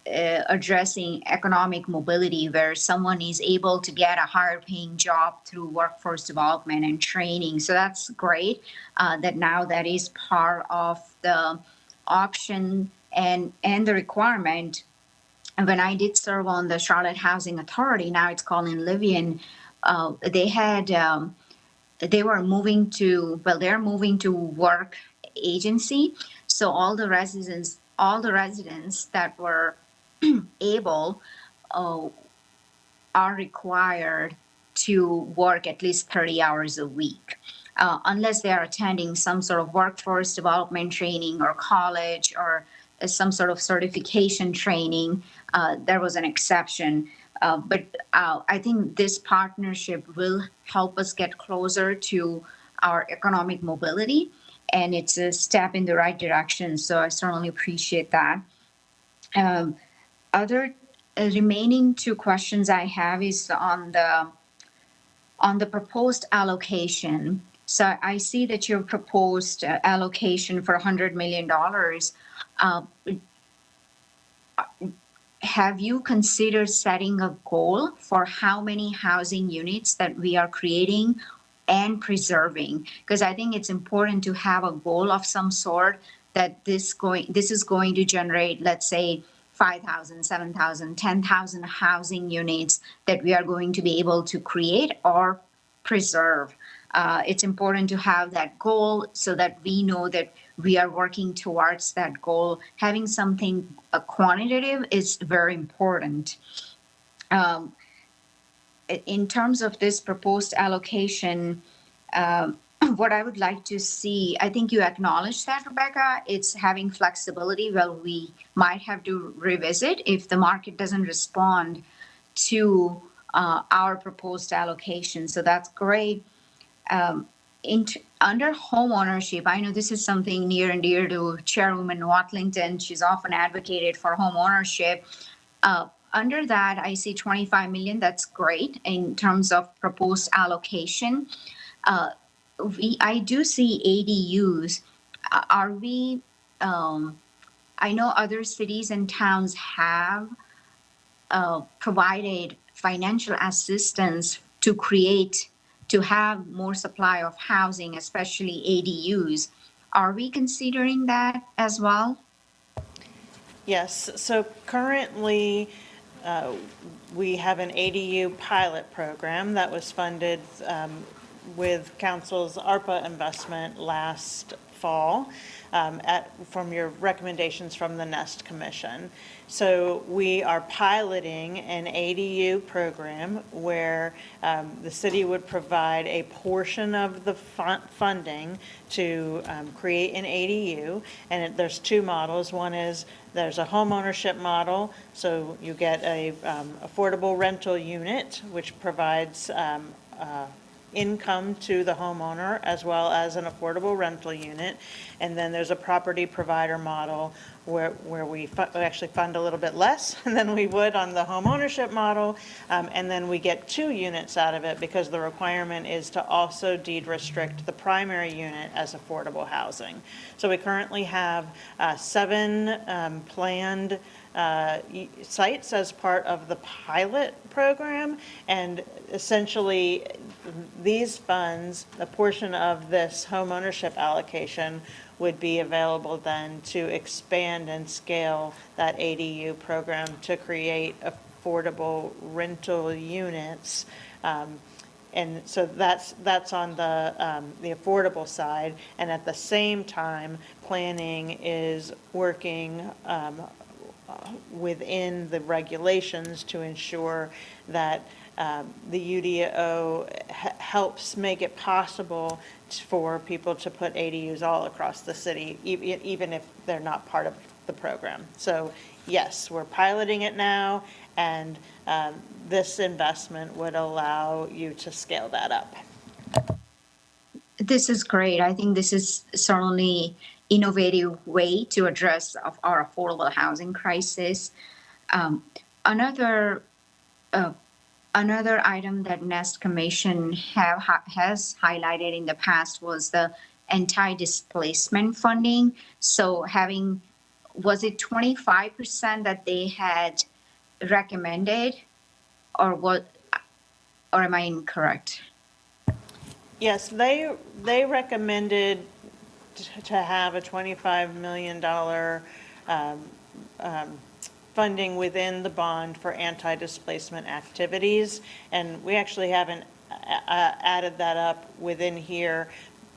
addressing economic mobility where someone is able to get a higher paying job through workforce development and training. So that's great that now that is part of the option and the requirement. And when I did serve on the Charlotte Housing Authority, now it's called Inlivian, they're moving to work agency. So all the residents that were able are required to work at least 30 hours a week, unless they are attending some sort of workforce development training or college or some sort of certification training. There was an exception. But I think this partnership will help us get closer to our economic mobility, and it's a step in the right direction. So I certainly appreciate that. Other remaining two questions I have is on the proposed allocation. So I see that you've proposed allocation for $100 million. Have you considered setting a goal for how many housing units that we are creating and preserving? Because I think it's important to have a goal of some sort that this is going to generate, let's say, 5,000, 7,000, 10,000 housing units that we are going to be able to create or preserve. It's important to have that goal so that we know that we are working towards that goal. Having something quantitative is very important. In terms of this proposed allocation, what I would like to see, I think you acknowledged that, Rebecca, it's having flexibility. Well, we might have to revisit if the market doesn't respond to our proposed allocation. So that's great. Under home ownership, I know this is something near and dear to Chairwoman Watlington. She's often advocated for home ownership. Under that, I see 25 million. That's great in terms of proposed allocation. I do see ADUs. Are we? I know other cities and towns have provided financial assistance to have more supply of housing, especially ADUs. Are we considering that as well? Yes, so currently we have an ADU pilot program that was funded with Council's ARPA investment last fall from your recommendations from the Nest Commission. So we are piloting an ADU program where the city would provide a portion of the funding to create an ADU. And there's two models. One is there's a home ownership model. So you get a affordable rental unit, which provides income to the homeowner as well as an affordable rental unit. And then there's a property provider model where we actually fund a little bit less than we would on the home ownership model. And then we get 2 units out of it because the requirement is to also deed restrict the primary unit as affordable housing. So we currently have 7 planned sites as part of the pilot program. And essentially, these funds, a portion of this homeownership allocation would be available then to expand and scale that ADU program to create affordable rental units. And so that's on the affordable side. And at the same time, planning is working within the regulations to ensure that the UDO helps make it possible for people to put ADUs all across the city, even if they're not part of the program. So yes, we're piloting it now, and this investment would allow you to scale that up. This is great. I think this is certainly innovative way to address of our affordable housing crisis. Another item that Nest Commission has highlighted in the past was the anti-displacement funding. So was it 25% that they had recommended, or am I incorrect? Yes, they recommended to have a $25 million funding within the bond for anti-displacement activities. And we actually haven't added that up within here,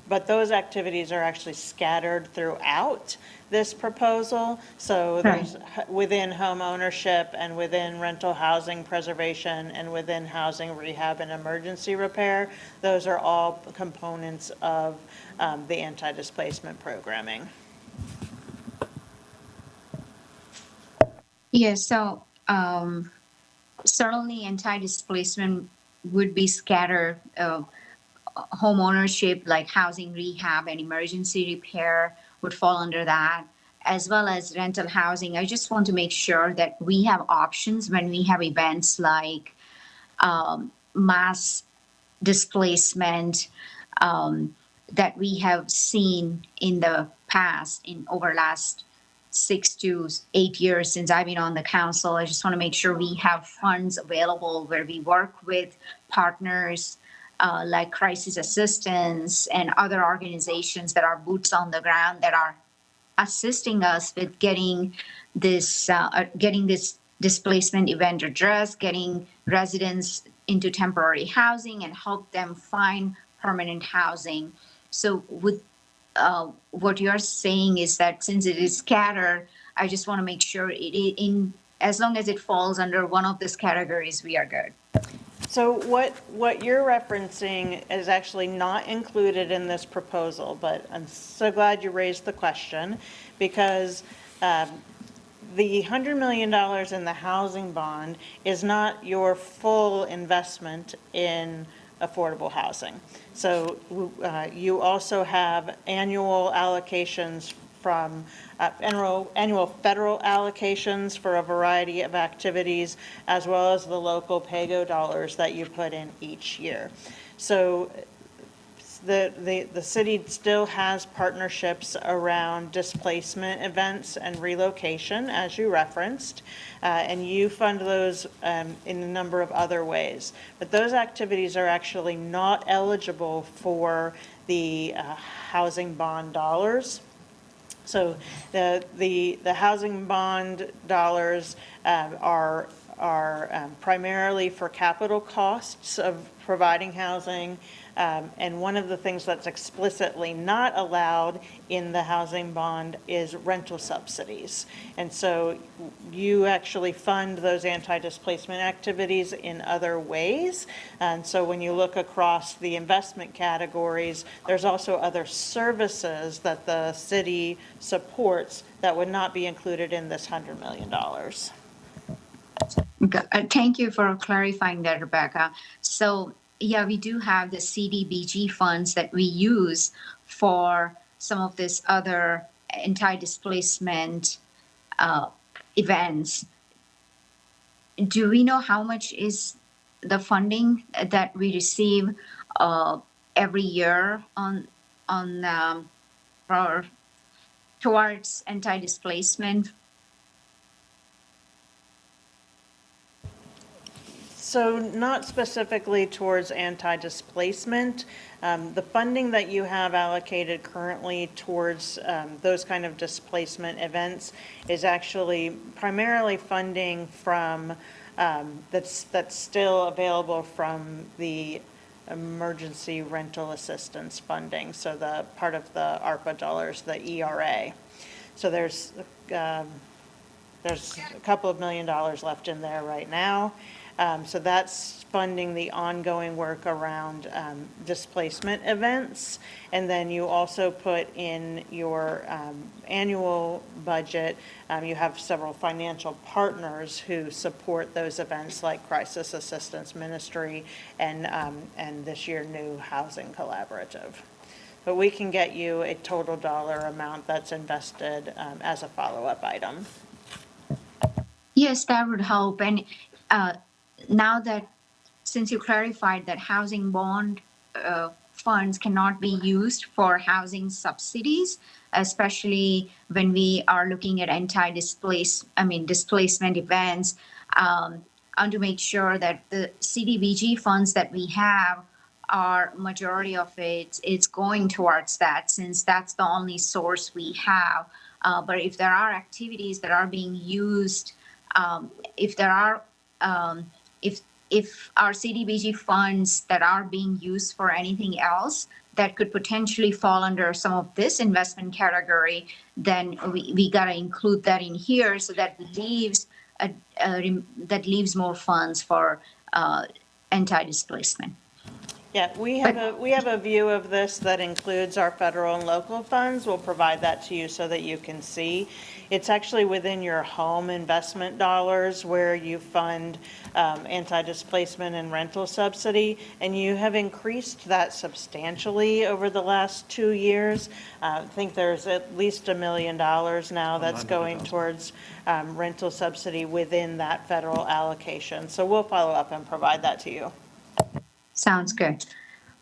but those activities are actually scattered throughout this proposal. So there's within home ownership and within rental housing preservation and within housing rehab and emergency repair. Those are all components of the anti-displacement programming. Yes, so certainly anti-displacement would be scattered. Home ownership, like housing rehab and emergency repair, would fall under that, as well as rental housing. I just want to make sure that we have options when we have events like mass displacement that we have seen in the past, in over last 6 to 8 years since I've been on the council. I just want to make sure we have funds available where we work with partners like crisis assistance and other organizations that are boots on the ground that are assisting us with getting this displacement event addressed, getting residents into temporary housing, and help them find permanent housing. So with what you're saying is that since it is scattered, I just want to make sure as long as it falls under one of these categories, we are good. So what you're referencing is actually not included in this proposal, but I'm so glad you raised the question, because the $100 million in the housing bond is not your full investment in affordable housing. So you also have annual allocations from annual federal allocations for a variety of activities, as well as the local PAYGO dollars that you put in each year. So the city still has partnerships around displacement events and relocation, as you referenced, and you fund those in a number of other ways. But those activities are actually not eligible for the housing bond dollars. So the housing bond dollars are primarily for capital costs of providing housing. And one of the things that's explicitly not allowed in the housing bond is rental subsidies. And so you actually fund those anti-displacement activities in other ways. And so when you look across the investment categories, there's also other services that the city supports that would not be included in this $100 million. Thank you for clarifying that, Rebecca. So yeah, we do have the CDBG funds that we use for some of this other anti-displacement events. Do we know how much is the funding that we receive every year towards anti-displacement? So not specifically towards anti-displacement. The funding that you have allocated currently towards those kind of displacement events is actually primarily funding from, that's still available from the emergency rental assistance funding, so the part of the ARPA dollars, the ERA. So there's a couple of $1 million left in there right now. So that's funding the ongoing work around displacement events. And then you also put in your annual budget, you have several financial partners who support those events, like Crisis Assistance Ministry and this year, New Housing Collaborative. But we can get you a total dollar amount that's invested as a follow-up item. Yes, that would help. And now that, since you clarified that housing bond funds cannot be used for housing subsidies, especially when we are looking at displacement events, and to make sure that the CDBG funds that we have are majority of it's going towards that, since that's the only source we have. But if there are activities that are being used, if our CDBG funds that are being used for anything else that could potentially fall under some of this investment category, then we got to include that in here, so that leaves more funds for anti-displacement. Yeah, we have a view of this that includes our federal and local funds. We'll provide that to you so that you can see. It's actually within your home investment dollars where you fund anti-displacement and rental subsidy, and you have increased that substantially over the last 2 years. I think there's at least $1 million now that's going towards rental subsidy within that federal allocation. So we'll follow up and provide that to you. Sounds good.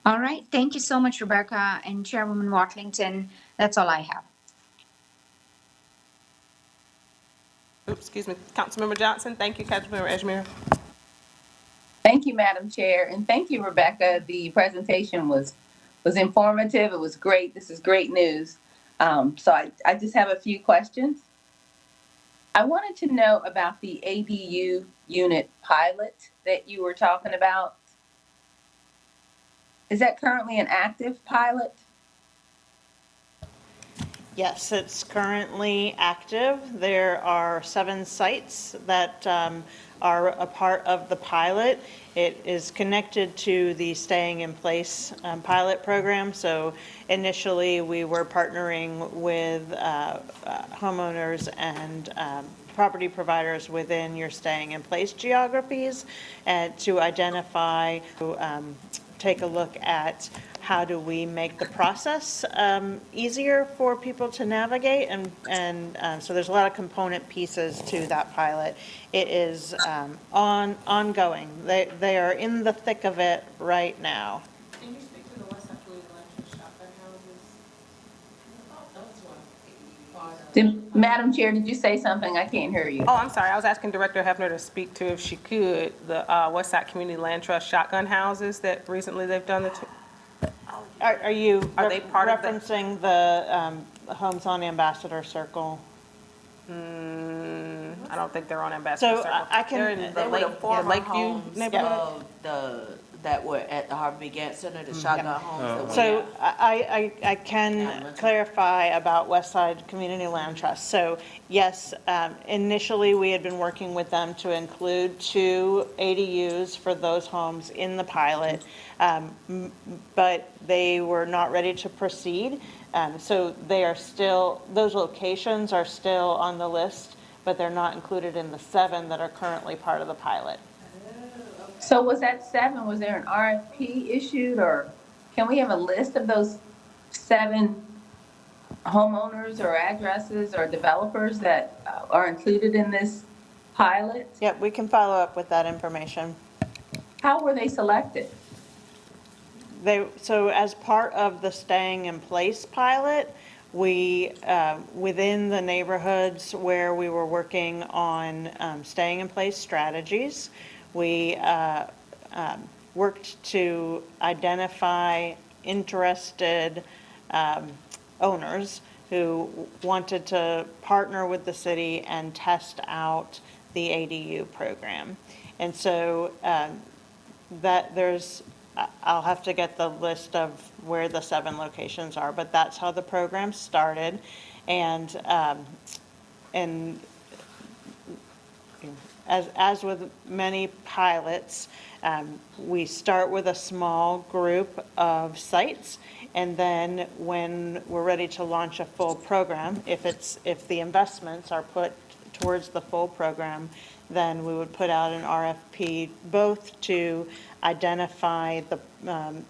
All right. Thank you so much, Rebecca and Chairwoman Watlington. That's all I have. Oops, excuse me, Councilmember Johnson. Thank you, Councilmember Edgemere. Thank you, Madam Chair, and thank you, Rebecca. The presentation was informative. It was great. This is great news. So I just have a few questions. I wanted to know about the ADU unit pilot that you were talking about. Is that currently an active pilot? Yes, it's currently active. There are 7 sites that are a part of the pilot. It is connected to the Staying in Place pilot program. So initially, we were partnering with homeowners and property providers within your Staying in Place geographies to identify, take a look at how do we make the process easier for people to navigate, and so there's a lot of component pieces to that pilot. It is ongoing. They are in the thick of it right now. Can you speak to the West Side Community Land shotgun houses? Madam Chair, did you say something? I can't hear you. Oh, I'm sorry. I was asking Director Hefner to speak to, if she could, the West Side Community Land Trust shotgun houses that recently they've done. Are you Are they part of the- referencing the homes on Ambassador Circle? I don't think they're on Ambassador So Circle. I can- They're in the They were the former Lakeview homes neighborhood. that were at the Harvey Gantt Center, the shotgun homes that went So out. I can clarify about Westside Community Land Trust. So yes, initially we had been working with them to include 2 ADUs for those homes in the pilot, but they were not ready to proceed. So they are still, those locations are still on the list, but they're not included in the 7 that are currently part of the pilot. So was that 7, was there an RFP issued, or can we have a list of those 7 homeowners or addresses or developers that are included in this pilot? Yep, we can follow up with that information. How were they selected? So as part of the Staying in Place pilot, we, within the neighborhoods where we were working on staying in place strategies, we worked to identify interested owners who wanted to partner with the city and test out the ADU program. And so I'll have to get the list of where the 7 locations are, but that's how the program started. And as with many pilots, we start with a small group of sites, and then when we're ready to launch a full program, if the investments are put towards the full program, then we would put out an RFP both to identify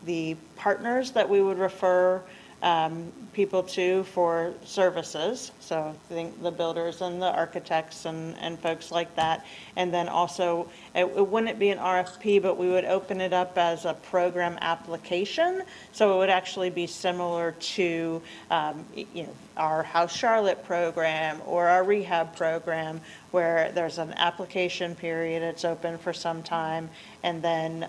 the partners that we would refer people to for services. So I think the builders and the architects and folks like that. And then also, it wouldn't be an RFP, but we would open it up as a program application. So it would actually be similar to, our House Charlotte program or our rehab program, where there's an application period, it's open for some time, and then,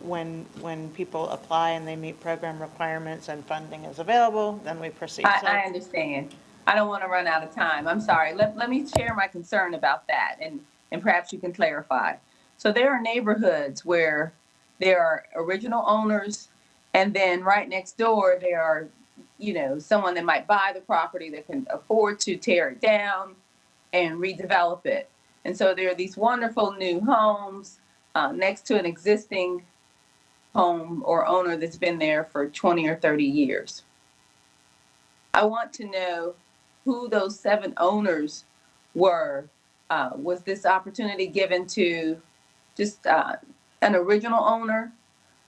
when people apply and they meet program requirements and funding is available, then we proceed. I understand. I don't want to run out of time. I'm sorry. Let me share my concern about that, and perhaps you can clarify. So there are neighborhoods where there are original owners, and then right next door, there are, someone that might buy the property that can afford to tear it down and redevelop it. And so there are these wonderful new homes next to an existing home or owner that's been there for 20 or 30 years. I want to know who those 7 owners were. Was this opportunity given to just an original owner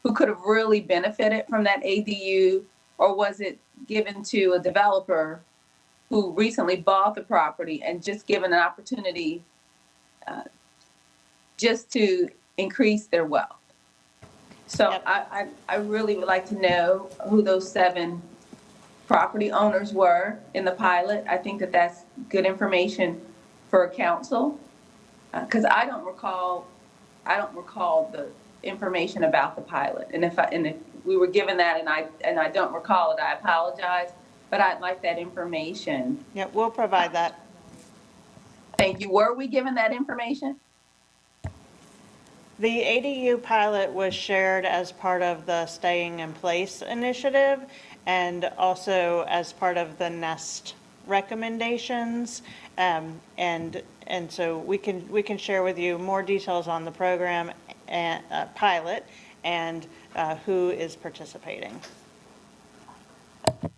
who could have really benefited from that ADU, or was it given to a developer who recently bought the property and just given an opportunity just to increase their wealth? So Yep. I really would like to know who those 7 property owners were in the pilot. I think that that's good information for council, because I don't recall the information about the pilot. And if we were given that and I don't recall it, I apologize, but I'd like that information. Yeah, we'll provide that. Thank you. Were we given that information? The ADU pilot was shared as part of the Staying in Place initiative and also as part of the NEST recommendations. And so we can share with you more details on the program and pilot and who is participating.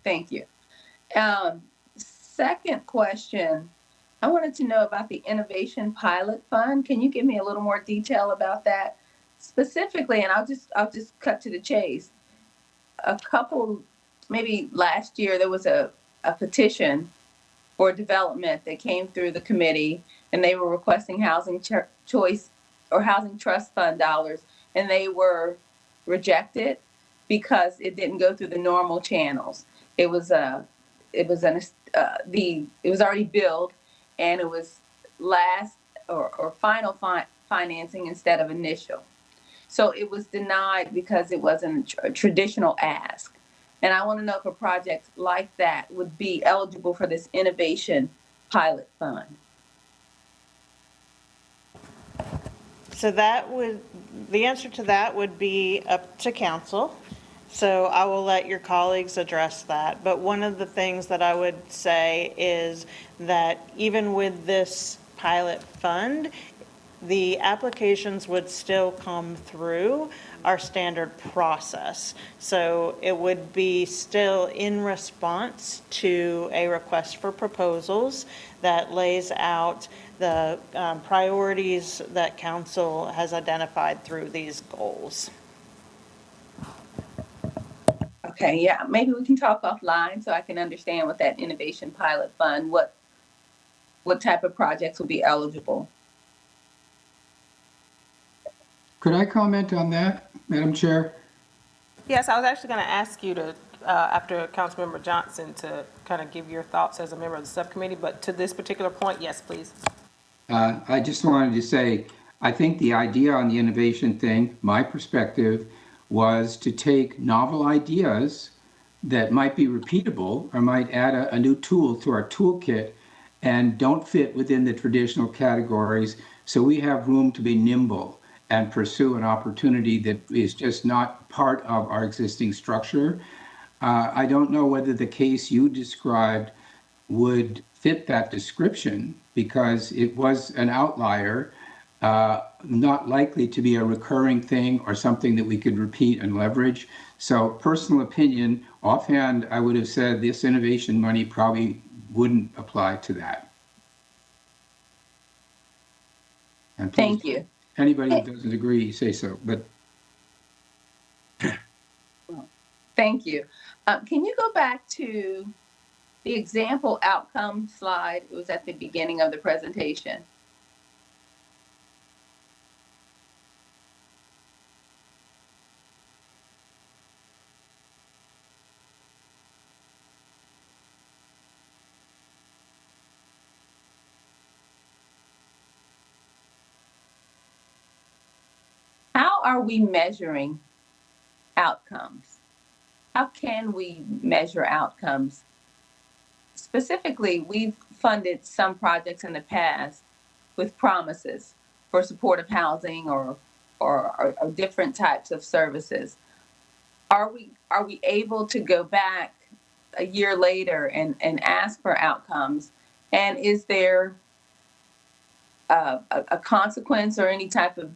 Thank you. Second question, I wanted to know about the Innovation Pilot Fund. Can you give me a little more detail about that specifically? And I'll just cut to the chase. Maybe last year, there was a petition for development that came through the committee, and they were requesting housing choice or housing trust fund dollars, and they were rejected because it didn't go through the normal channels. It was already billed, and it was last or final financing instead of initial. So it was denied because it wasn't a traditional ask. And I want to know if a project like that would be eligible for this Innovation Pilot Fund. So the answer to that would be up to council. So I will let your colleagues address that. But one of the things that I would say is that even with this pilot fund, the applications would still come through our standard process. So it would be still in response to a request for proposals that lays out the priorities that council has identified through these goals. Okay, yeah, maybe we can talk offline so I can understand what that Innovation Pilot Fund, what type of projects will be eligible. Could I comment on that, Madam Chair? Yes, I was actually going to ask you to, after Councilmember Johnson, to kind of give your thoughts as a member of the subcommittee, but to this particular point, yes, please. I just wanted to say, I think the idea on the innovation thing, my perspective, was to take novel ideas that might be repeatable or might add a new tool to our toolkit and don't fit within the traditional categories. So we have room to be nimble and pursue an opportunity that is just not part of our existing structure. I don't know whether the case you described would fit that description because it was an outlier, not likely to be a recurring thing or something that we could repeat and leverage. So personal opinion, offhand, I would have said this innovation money probably wouldn't apply to that. And please, Thank you. anybody who doesn't agree, say so, but Thank you. Can you go back to the example outcome slide? It was at the beginning of the presentation. How are we measuring outcomes? How can we measure outcomes? Specifically, we've funded some projects in the past with promises for supportive housing or different types of services. Are we able to go back a year later and ask for outcomes? And is there a consequence or any type of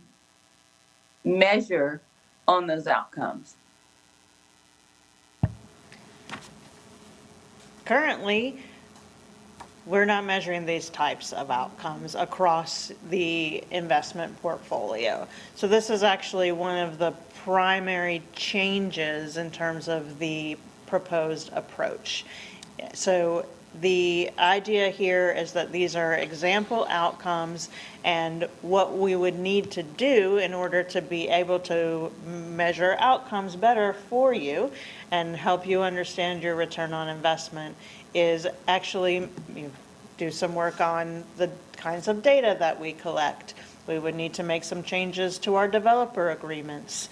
measure on those outcomes? Currently, we're not measuring these types of outcomes across the investment portfolio. So this is actually one of the primary changes in terms of the proposed approach. So the idea here is that these are example outcomes, and what we would need to do in order to be able to measure outcomes better for you and help you understand your return on investment is actually do some work on the kinds of data that we collect. We would need to make some changes to our developer agreements.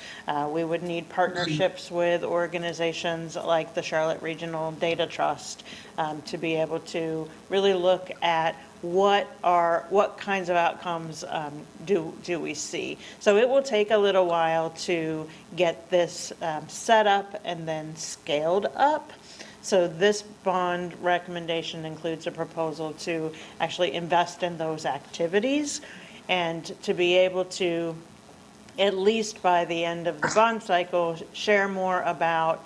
We would need partnerships with organizations like the Charlotte Regional Data Trust to be able to really look at what kinds of outcomes do we see. So it will take a little while to get this set up and then scaled up. So this bond recommendation includes a proposal to actually invest in those activities and to be able to, at least by the end of the bond cycle, share more about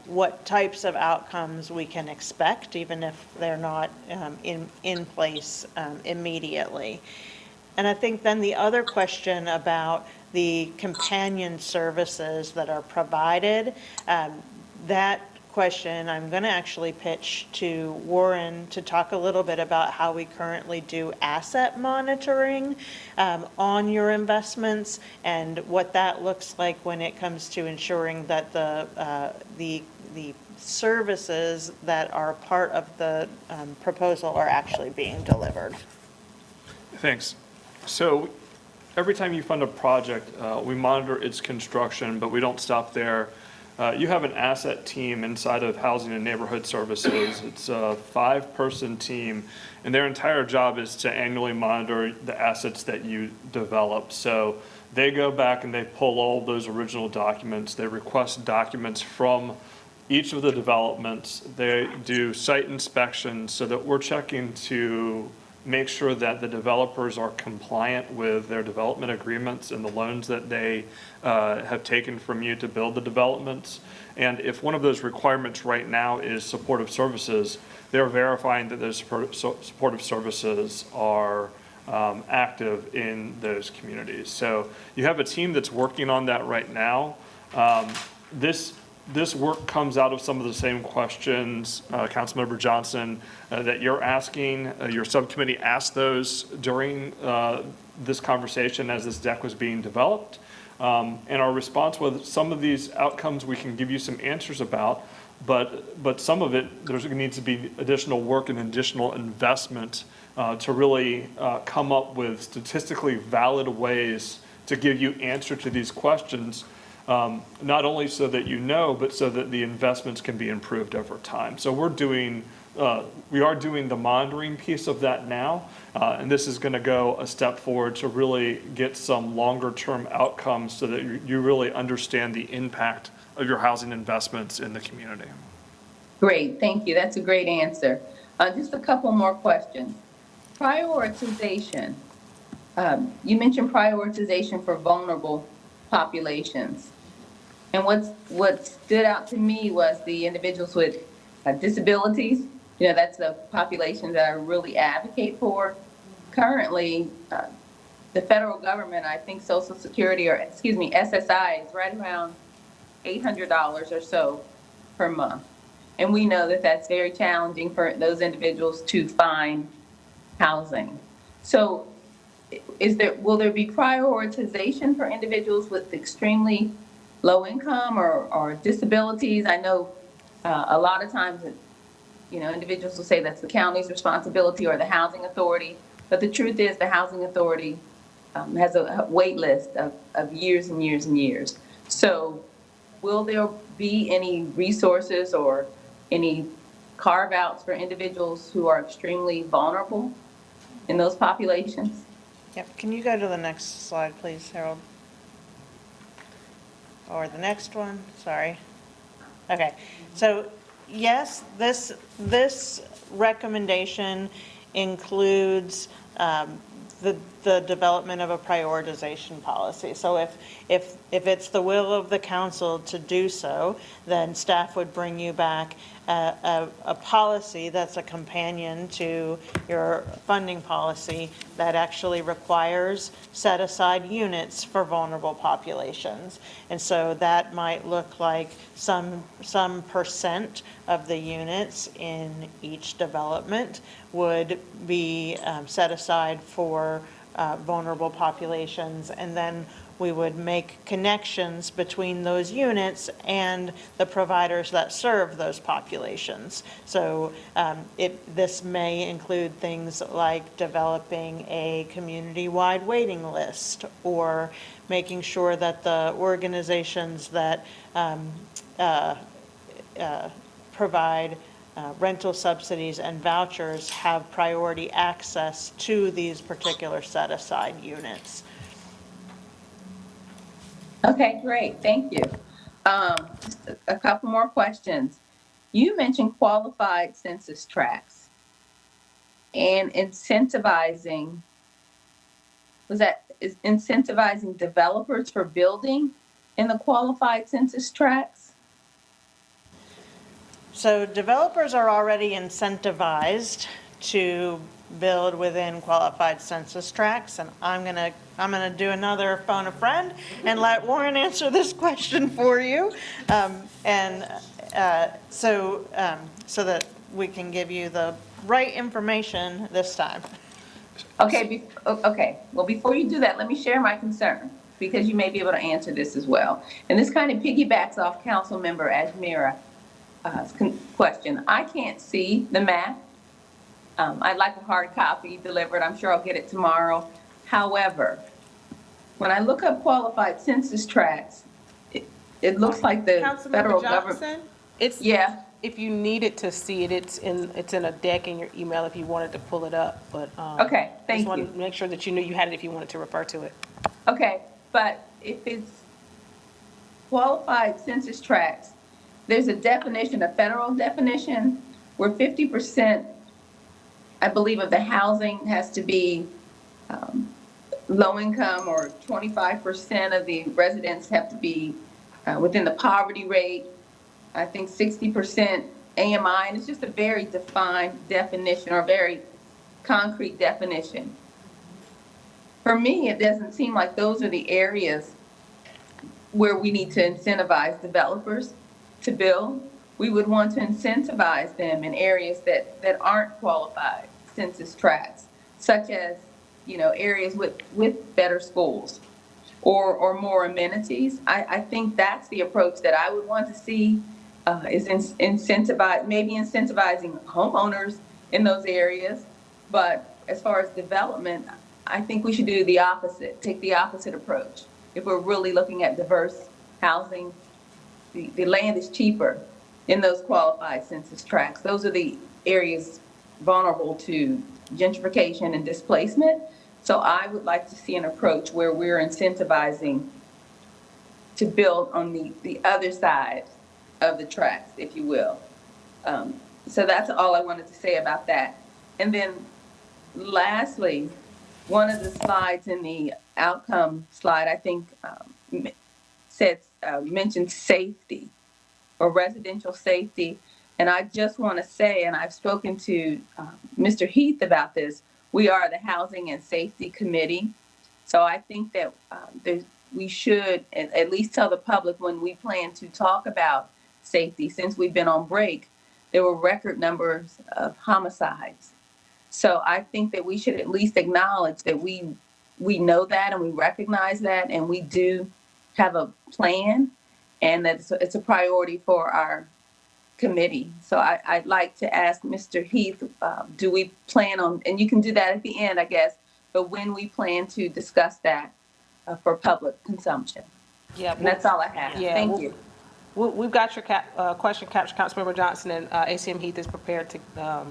what types of outcomes we can expect, even if they're not in place immediately. And I think then the other question about the companion services that are provided, that question I'm going to actually pitch to Warren to talk a little bit about how we currently do asset monitoring on your investments and what that looks like when it comes to ensuring that the services that are part of the proposal are actually being delivered. Thanks. So every time you fund a project, we monitor its construction, but we don't stop there. You have an asset team inside of Housing and Neighborhood Services. It's a 5-person team, and their entire job is to annually monitor the assets that you develop. So they go back and they pull all those original documents. They request documents from each of the developments. They do site inspections so that we're checking to make sure that the developers are compliant with their development agreements and the loans that they have taken from you to build the developments. And if one of those requirements right now is supportive services, they're verifying that those supportive services are active in those communities. So you have a team that's working on that right now. This work comes out of some of the same questions, Councilmember Johnson, that you're asking. Your subcommittee asked those during this conversation as this deck was being developed. And our response was some of these outcomes we can give you some answers about, But some of it, there needs to be additional work and additional investment to really come up with statistically valid ways to give you answer to these questions, not only so that you know, but so that the investments can be improved over time. So we are doing the monitoring piece of that now, and this is going to go a step forward to really get some longer-term outcomes so that you really understand the impact of your housing investments in the community. Great, thank you. That's a great answer. Just a couple more questions. Prioritization. You mentioned prioritization for vulnerable populations. And what stood out to me was the individuals with disabilities. You know, that's the population that I really advocate for. Currently, the federal government, I think Social Security, SSI is right around $800 or so per month. And we know that that's very challenging for those individuals to find housing. So will there be prioritization for individuals with extremely low income or disabilities? I know a lot of times, individuals will say that's the county's responsibility or the housing authority, but the truth is the housing authority has a wait list of years and years and years. So will there be any resources or any carve-outs for individuals who are extremely vulnerable in those populations? Yep, can you go to the next slide, please, Harold? Or the next one, sorry. Okay, so yes, this recommendation includes the development of a prioritization policy. So if it's the will of the council to do so, then staff would bring you back a policy that's a companion to your funding policy that actually requires set-aside units for vulnerable populations. And so that might look like some percent of the units in each development would be set aside for vulnerable populations, and then we would make connections between those units and the providers that serve those populations. So this may include things like developing a community-wide waiting list, or making sure that the organizations that provide rental subsidies and vouchers have priority access to these particular set-aside units. Okay, great, thank you. Just a couple more questions. You mentioned qualified census tracts and incentivizing, is incentivizing developers for building in the qualified census tracts? So developers are already incentivized to build within qualified census tracts, and I'm gonna do another phone a friend and let Warren answer this question for you, so that we can give you the right information this time. Okay, well, before you do that, let me share my concern, because you may be able to answer this as well. And this kind of piggybacks off Councilmember Ajmira's question. I can't see the map. I'd like a hard copy delivered. I'm sure I'll get it tomorrow. However, when I look up qualified census tracts, it looks like the federal government. Yeah. If you needed to see it, it's in a deck in your email if you wanted to pull it up, but. Okay, thank just you. want to make sure that you knew you had it if you wanted to refer to it. Okay, but if it's qualified census tracts, there's a definition, a federal definition, where 50%, I believe, of the housing has to be low income, or 25% of the residents have to be within the poverty rate. I think 60% AMI, and it's just a very defined definition, or very concrete definition. For me, it doesn't seem like those are the areas where we need to incentivize developers to build. We would want to incentivize them in areas that aren't qualified census tracts, such as, areas with better schools or more amenities. I think that's the approach that I would want to see maybe incentivizing homeowners in those areas. But as far as development, I think we should do the opposite, take the opposite approach. If we're really looking at diverse housing, the land is cheaper in those qualified census tracts. Those are the areas vulnerable to gentrification and displacement. So I would like to see an approach where we're incentivizing to build on the other side of the tracks, if you will. So that's all I wanted to say about that. And then lastly, one of the slides in the outcome slide, I think, mentioned safety or residential safety. And I just want to say, and I've spoken to Mr. Heath about this, we are the Housing and Safety Committee. So I think that we should at least tell the public when we plan to talk about safety. Since we've been on break, there were record numbers of homicides. So I think that we should at least acknowledge that we know that and we recognize that, and we do have a plan, and that it's a priority for our committee. So I'd like to ask Mr. Heath, do we plan on, and you can do that at the end, I guess, but when we plan to discuss that for public consumption? Yeah, And that's all I have. Yeah, Thank you. We've got your question captured, Councilmember Johnson, and ACM Heath is prepared to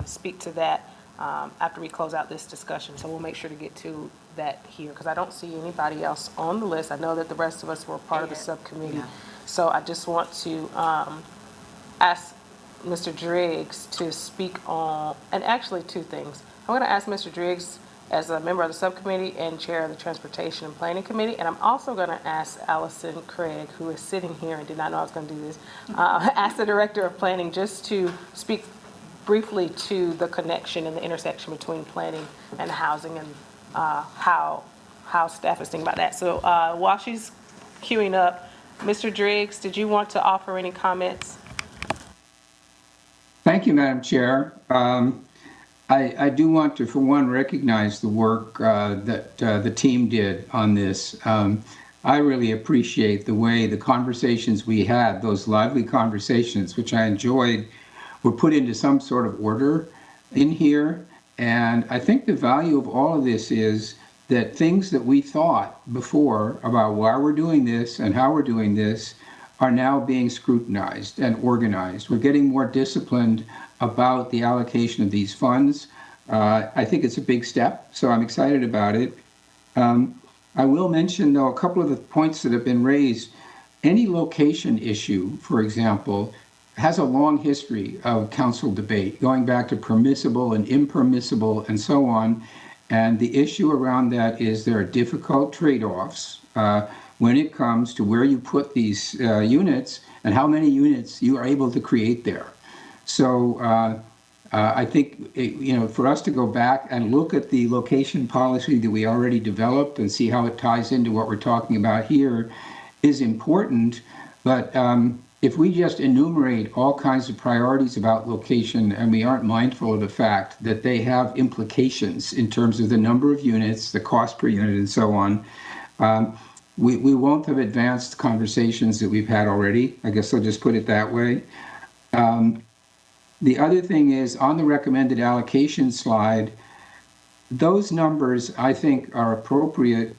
speak to that after we close out this discussion. So we'll make sure to get to that here, because I don't see anybody else on the list. I know that the rest of us were part of the subcommittee. So I just want to ask Mr. Driggs to speak on, and actually two things. I'm going to ask Mr. Driggs as a member of the subcommittee and chair of the Transportation and Planning Committee, and I'm also going to ask Allison Craig, who is sitting here and did not know I was going to do this, ask the Director of Planning just to speak briefly to the connection and the intersection between planning and housing, and how staff is thinking about that. So while she's queuing up, Mr. Driggs, did you want to offer any comments? Thank you, Madam Chair. I do want to, for one, recognize the work that the team did on this. I really appreciate the way the conversations we had, those lively conversations, which I enjoyed, were put into some sort of order in here. And I think the value of all of this is that things that we thought before about why we're doing this and how we're doing this are now being scrutinized and organized. We're getting more disciplined about the allocation of these funds. I think it's a big step, so I'm excited about it. I will mention, though, a couple of the points that have been raised. Any location issue, for example, has a long history of council debate, going back to permissible and impermissible and so on. And the issue around that is there are difficult trade-offs when it comes to where you put these units and how many units you are able to create there. So I think, for us to go back and look at the location policy that we already developed and see how it ties into what we're talking about here is important. But if we just enumerate all kinds of priorities about location and we aren't mindful of the fact that they have implications in terms of the number of units, the cost per unit, and so on, we won't have advanced conversations that we've had already. I guess I'll just put it that way. The other thing is, on the recommended allocation slide, those numbers, I think, are appropriate,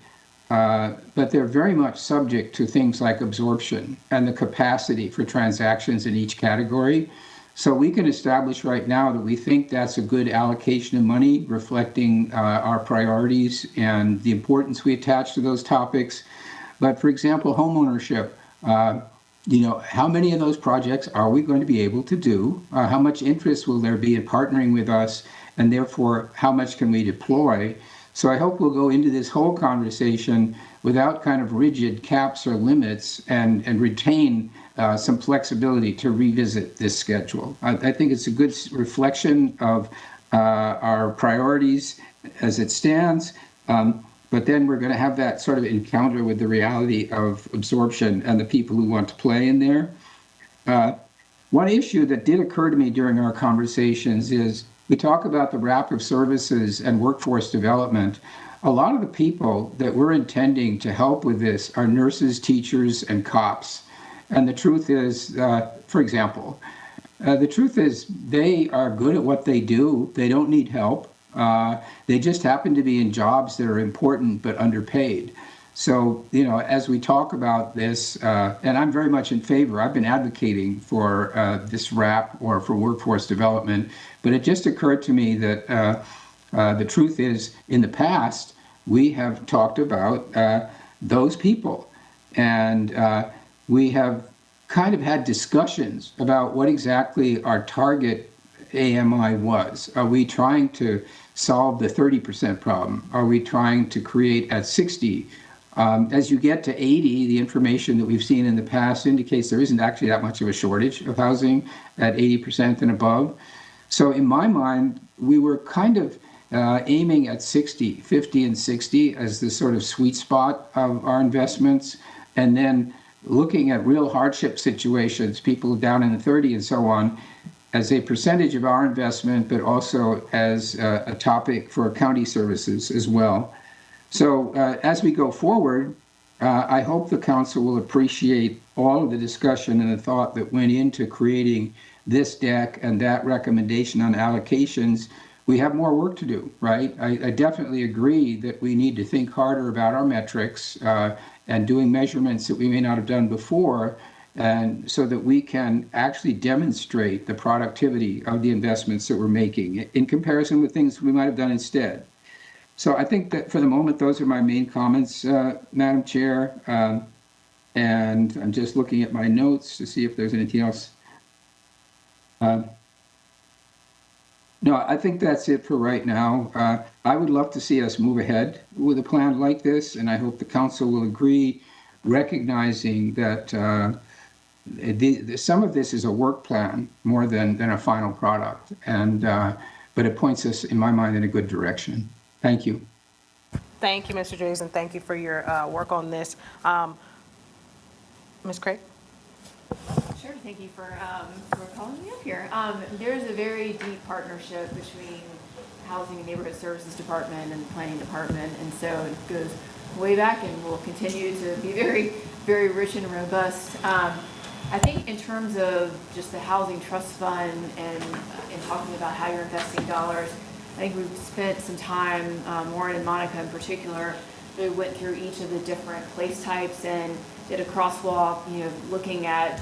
but they're very much subject to things like absorption and the capacity for transactions in each category. So we can establish right now that we think that's a good allocation of money, reflecting our priorities and the importance we attach to those topics. But for example, homeownership, how many of those projects are we going to be able to do? How much interest will there be in partnering with us? And therefore, how much can we deploy? So I hope we'll go into this whole conversation without kind of rigid caps or limits and retain some flexibility to revisit this schedule. I think it's a good reflection of our priorities as it stands. But then we're going to have that sort of encounter with the reality of absorption and the people who want to play in there. One issue that did occur to me during our conversations is we talk about the wrap of services and workforce development. A lot of the people that we're intending to help with this are nurses, teachers, and cops. And the truth is, for example, the truth is they are good at what they do. They don't need help. They just happen to be in jobs that are important but underpaid. So, you know, as we talk about this, and I'm very much in favor, I've been advocating for this RAP or for workforce development, but it just occurred to me that the truth is, in the past, we have talked about those people. And we have kind of had discussions about what exactly our target AMI was. Are we trying to solve the 30% problem? Are we trying to create at 60? As you get to 80, the information that we've seen in the past indicates there isn't actually that much of a shortage of housing at 80% and above. So in my mind, we were kind of aiming at 60, 50 and 60 as the sort of sweet spot of our investments, and then looking at real hardship situations, people down in the 30 and so on, as a percentage of our investment, but also as a topic for county services as well. So as we go forward, I hope the council will appreciate all of the discussion and the thought that went into creating this deck and that recommendation on allocations. We have more work to do, right? I definitely agree that we need to think harder about our metrics and doing measurements that we may not have done before, and so that we can actually demonstrate the productivity of the investments that we're making in comparison with things we might have done instead. So I think that for the moment, those are my main comments, Madam Chair. And I'm just looking at my notes to see if there's anything else. No, I think that's it for right now. I would love to see us move ahead with a plan like this, and I hope the council will agree, recognizing that some of this is a work plan more than a final product, and but it points us, in my mind, in a good direction. Thank you. Thank you, Mr. Driggs, and thank you for your work on this. Ms. Craig? Sure, thank you for calling me up here. There's a very deep partnership between Housing and Neighborhood Services Department and the Planning Department, and so it goes way back and will continue to be very, very rich and robust. I think in terms of just the Housing Trust Fund and talking about how you're investing dollars, I think we've spent some time, Warren and Monica in particular, really went through each of the different place types and did a crosswalk, you know, looking at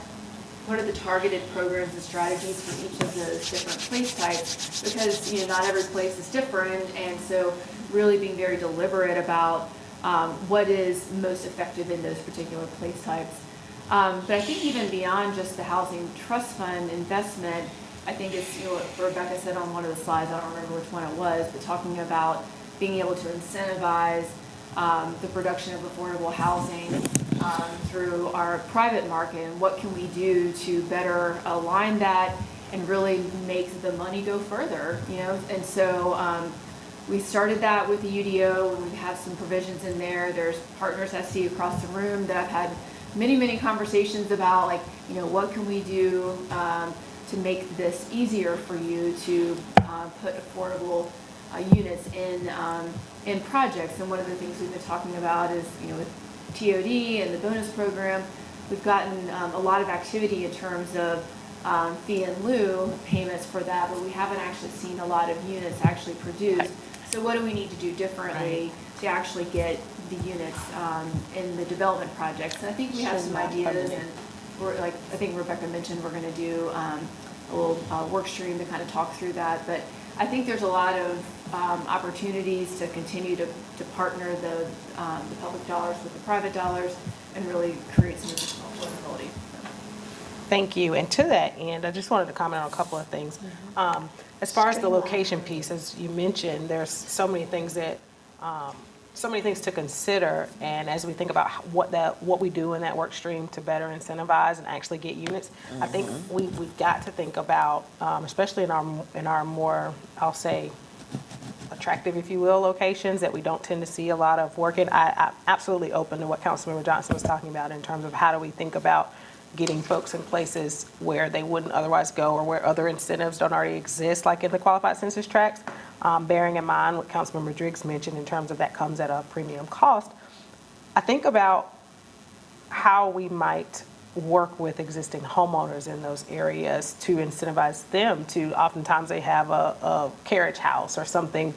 what are the targeted programs and strategies for each of those different place types, because, you know, not every place is different, and so really being very deliberate about what is most effective in those particular place types. But I think even beyond just the Housing Trust Fund investment, I think it's, you know, what Rebecca said on one of the slides, I don't remember which one it was, but talking about being able to incentivize the production of affordable housing through our private market, and what can we do to better align that and really make the money go further, you know? And so we started that with the UDO. We have some provisions in there. There's partners I see across the room that I've had many, many conversations about, like, you know, what can we do to make this easier for you to put affordable units in projects. And one of the things we've been talking about is, you know, with TOD and the bonus program, we've gotten a lot of activity in terms of fee in lieu payments for that, but we haven't actually seen a lot of units actually produced. So what do we need to do differently to actually get the units in the development projects? And I think we have some ideas, and we're, like I think Rebecca mentioned, we're going to do a little work stream to kind of talk through that. But I think there's a lot of opportunities to continue to partner the public dollars with the private dollars and really create some additional affordability. Thank you. And to that end, I just wanted to comment on a couple of things. As far as the location piece, as you mentioned, there's so many things that, so many things to consider. And as we think about what we do in that work stream to better incentivize and actually get units, I think we've got to think about, especially in our more, I'll say, attractive, if you will, locations that we don't tend to see a lot of work in. I'm absolutely open to what Councilmember Johnson was talking about in terms of how do we think about getting folks in places where they wouldn't otherwise go, or where other incentives don't already exist, like in the qualified census tracts, bearing in mind what Councilmember Driggs mentioned in terms of that comes at a premium cost. I think about how we might work with existing homeowners in those areas to incentivize them to, oftentimes they have a carriage house or something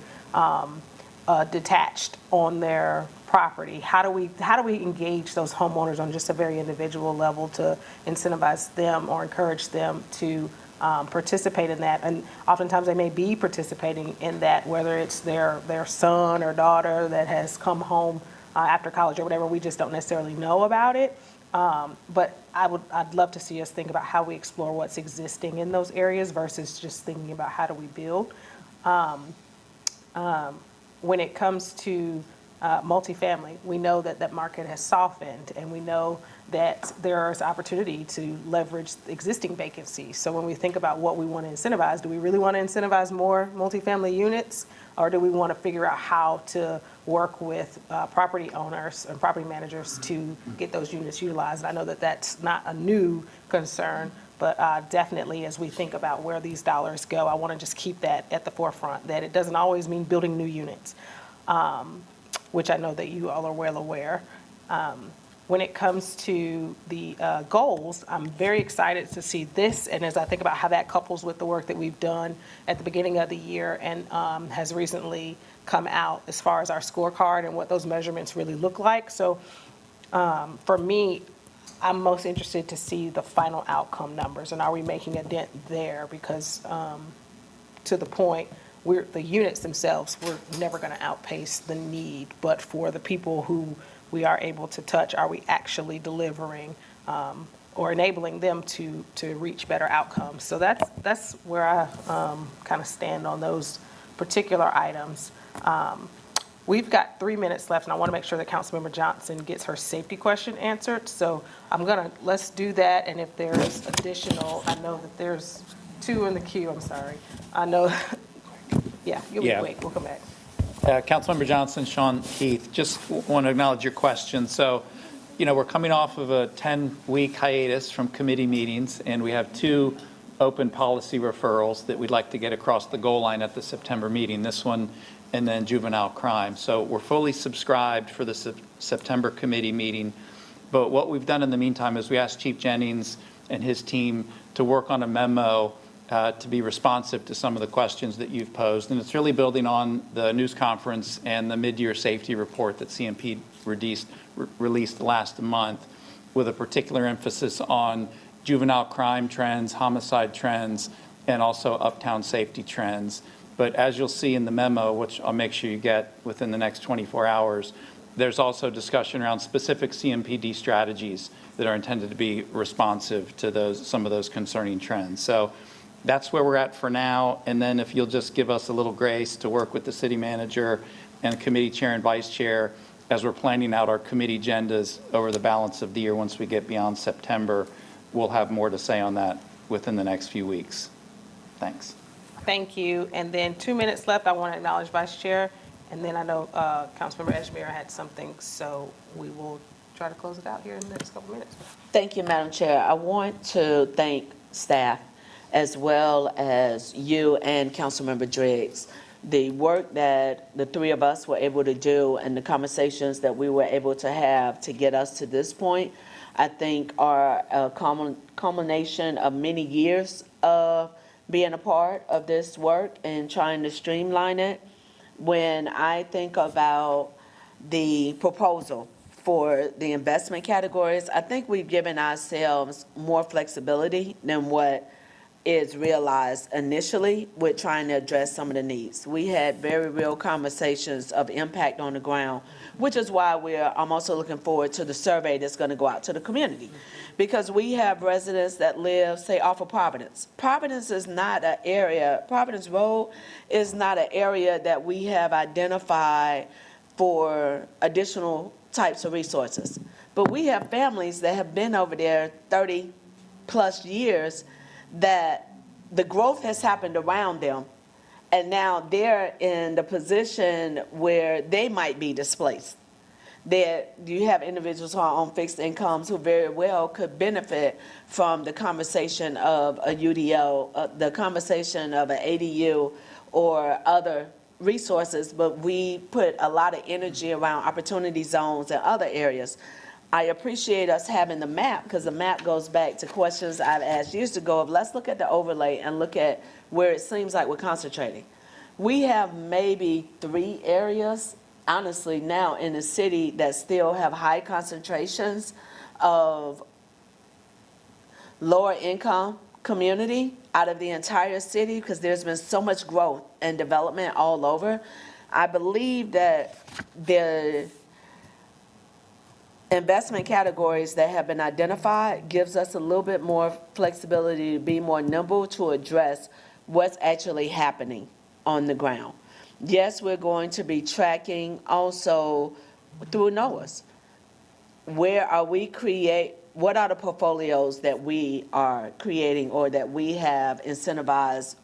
detached on their property. How do we engage those homeowners on just a very individual level to incentivize them or encourage them to participate in that? And oftentimes they may be participating in that, whether it's their son or daughter that has come home after college or whatever. We just don't necessarily know about it. But I'd love to see us think about how we explore what's existing in those areas versus just thinking about how do we build. When it comes to multifamily, we know that that market has softened, and we know that there is opportunity to leverage existing vacancies. So when we think about what we want to incentivize, do we really want to incentivize more multifamily units? Or do we want to figure out how to work with property owners and property managers to get those units utilized? I know that that's not a new concern, but definitely as we think about where these dollars go, I want to just keep that at the forefront, that it doesn't always mean building new units, which I know that you all are well aware. When it comes to the goals, I'm very excited to see this, and as I think about how that couples with the work that we've done at the beginning of the year and has recently come out as far as our scorecard and what those measurements really look like. So for me, I'm most interested to see the final outcome numbers, and are we making a dent there? Because to the point, the units themselves, we're never going to outpace the need, but for the people who we are able to touch, are we actually delivering or enabling them to reach better outcomes? So that's where I kind of stand on those particular items. We've got 3 minutes left, and I want to make sure that Councilmember Johnson gets her safety question answered. So let's do that, and if there's additional, I know that there's 2 in the queue, I'm sorry. I know, yeah, you'll be quick, we'll come back. Councilmember Johnson, Sean Heath, just want to acknowledge your question. So, we're coming off of a 10-week hiatus from committee meetings, and we have 2 open policy referrals that we'd like to get across the goal line at the September meeting, this one and then juvenile crime. So we're fully subscribed for the September committee meeting. But what we've done in the meantime is we asked Chief Jennings and his team to work on a memo to be responsive to some of the questions that you've posed. And it's really building on the news conference and the mid-year safety report that CMP released last month, with a particular emphasis on juvenile crime trends, homicide trends, and also uptown safety trends. But as you'll see in the memo, which I'll make sure you get within the next 24 hours, there's also discussion around specific CMPD strategies that are intended to be responsive to some of those concerning trends. So that's where we're at for now. And then if you'll just give us a little grace to work with the city manager and committee chair and vice chair as we're planning out our committee agendas over the balance of the year. Once we get beyond September, we'll have more to say on that within the next few weeks. Thanks. Thank you. And then 2 minutes left. I want to acknowledge Vice Chair. And then I know Councilmember Edgemere had something, so we will try to close it out here in the next couple minutes. Thank you, Madam Chair. I want to thank staff as well as you and Councilmember Driggs. The work that the 3 of us were able to do and the conversations that we were able to have to get us to this point, I think are a culmination of many years of being a part of this work and trying to streamline it. When I think about the proposal for the investment categories, I think we've given ourselves more flexibility than what is realized initially with trying to address some of the needs. We had very real conversations of impact on the ground, which is why I'm also looking forward to the survey that's going to go out to the community. Because we have residents that live, say, off of Providence. Providence is not an area, Providence Road is not an area that we have identified for additional types of resources. But we have families that have been over there 30 plus years that the growth has happened around them, and now they're in the position where they might be displaced. You have individuals who are on fixed incomes who very well could benefit from the conversation of a UDO, the conversation of an ADU or other resources, but we put a lot of energy around opportunity zones and other areas. I appreciate us having the map, because the map goes back to questions I've asked years ago of, let's look at the overlay and look at where it seems like we're concentrating. We have maybe 3 areas, honestly, now in the city that still have high concentrations of lower income community out of the entire city, because there's been so much growth and development all over. I believe that the investment categories that have been identified gives us a little bit more flexibility to be more nimble to address what's actually happening on the ground. Yes, we're going to be tracking also through NOAA's. What are the portfolios that we are creating or that we have incentivized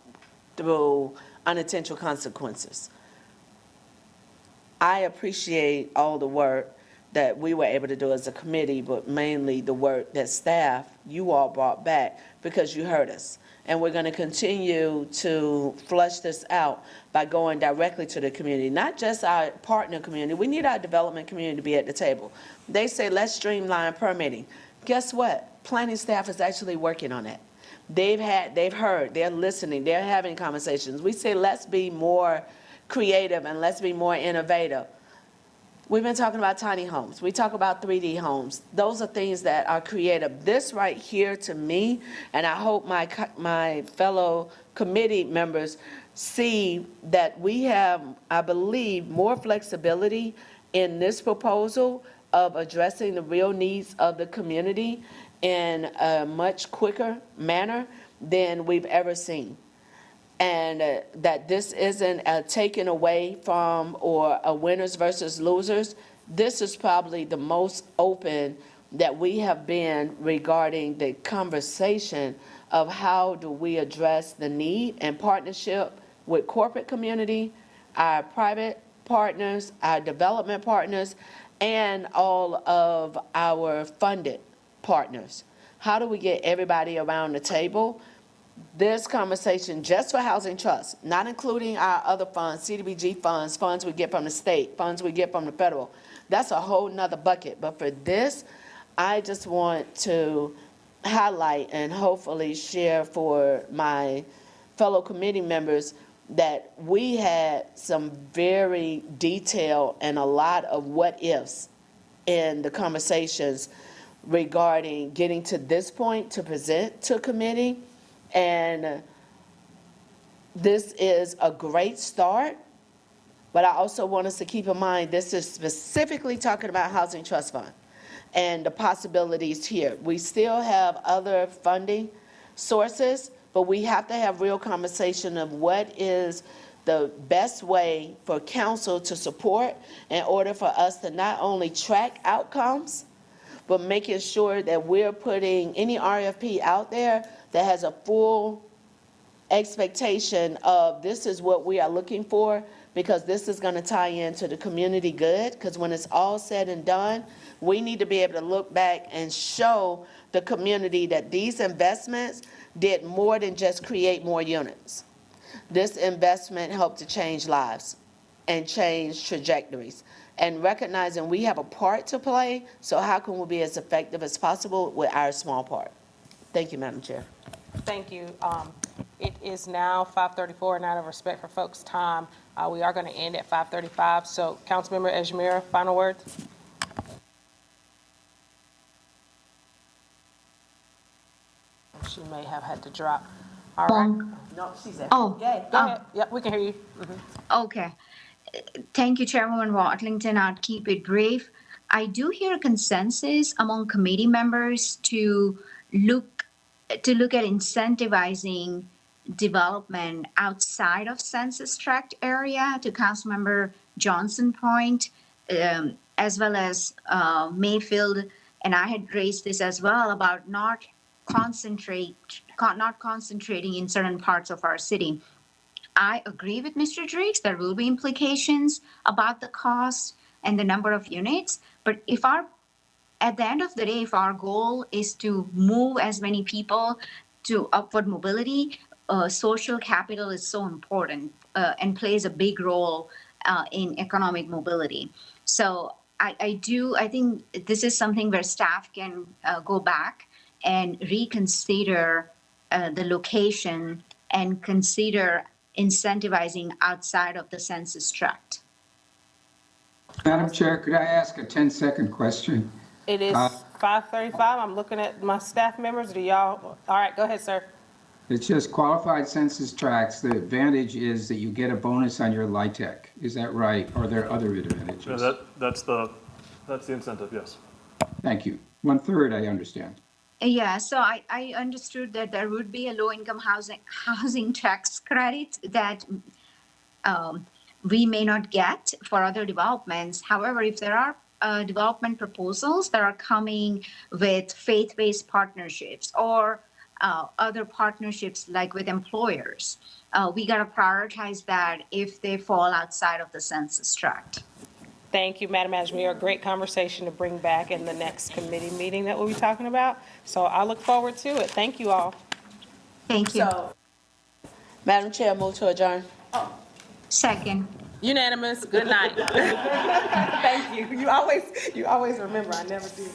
through unintentional consequences? I appreciate all the work that we were able to do as a committee, but mainly the work that staff, you all brought back because you heard us. And we're going to continue to flush this out by going directly to the community, not just our partner community. We need our development community to be at the table. They say, let's streamline permitting. Guess what? Planning staff is actually working on that. They've heard, they're listening, they're having conversations. We say, let's be more creative and let's be more innovative. We've been talking about tiny homes. We talk about 3D homes. Those are things that are creative. This right here to me, and I hope my fellow committee members see that we have, I believe, more flexibility in this proposal of addressing the real needs of the community in a much quicker manner than we've ever seen. And that this isn't a taken away from or a winners versus losers. This is probably the most open that we have been regarding the conversation of how do we address the need and partnership with corporate community, our private partners, our development partners, and all of our funded partners. How do we get everybody around the table? This conversation just for Housing Trust, not including our other funds, CDBG funds, funds we get from the state, funds we get from the federal. That's a whole nother bucket. But for this, I just want to highlight and hopefully share for my fellow committee members that we had some very detailed and a lot of what ifs in the conversations regarding getting to this point to present to committee. And this is a great start, but I also want us to keep in mind this is specifically talking about Housing Trust Fund and the possibilities here. We still have other funding sources, but we have to have real conversation of what is the best way for council to support in order for us to not only track outcomes, but making sure that we're putting any RFP out there that has a full expectation of this is what we are looking for, because this is going to tie into the community good, because when it's all said and done, we need to be able to look back and show the community that these investments did more than just create more units. This investment helped to change lives and change trajectories. And recognizing we have a part to play, so how can we be as effective as possible with our small part? Thank you, Madam Chair. Thank you. It is now 5:34, and out of respect for folks' time, we are going to end at 5:35. So, Councilmember Ejimira, final words? She may have had to drop. All right. No, she's there. Oh, Go ahead. Yep, we can hear you. okay. Thank you, Chairwoman Watlington. I'll keep it brief. I do hear consensus among committee members to look at incentivizing development outside of census tract area, to Councilmember Johnson's point, as well as Mayfield, and I had raised this as well about not concentrating in certain parts of our city. I agree with Mr. Driggs. There will be implications about the cost and the number of units. But at the end of the day, if our goal is to move as many people to upward mobility, social capital is so important and plays a big role in economic mobility. So I think this is something where staff can go back and reconsider the location and consider incentivizing outside of the census tract. Madam Chair, could I ask a 10-second question? It is 5:35. I'm looking at my staff members. Do y'all, all right, go ahead, sir. It's just qualified census tracts. The advantage is that you get a bonus on your LIHTC. Is that right? Or are there other advantages? Yeah, that's the incentive, yes. Thank you. 1/3, I understand. Yeah, so I understood that there would be a low-income housing tax credit that we may not get for other developments. However, if there are development proposals that are coming with faith-based partnerships or other partnerships like with employers, we got to prioritize that if they fall outside of the census tract. Thank you, Madam Manager. A great conversation to bring back in the next committee meeting that we'll be talking about. So I look forward to it. Thank you all. Thank you. So, Madam Chair, move to adjourn. Second. Unanimous. Good night. Thank you. You always remember. I never do.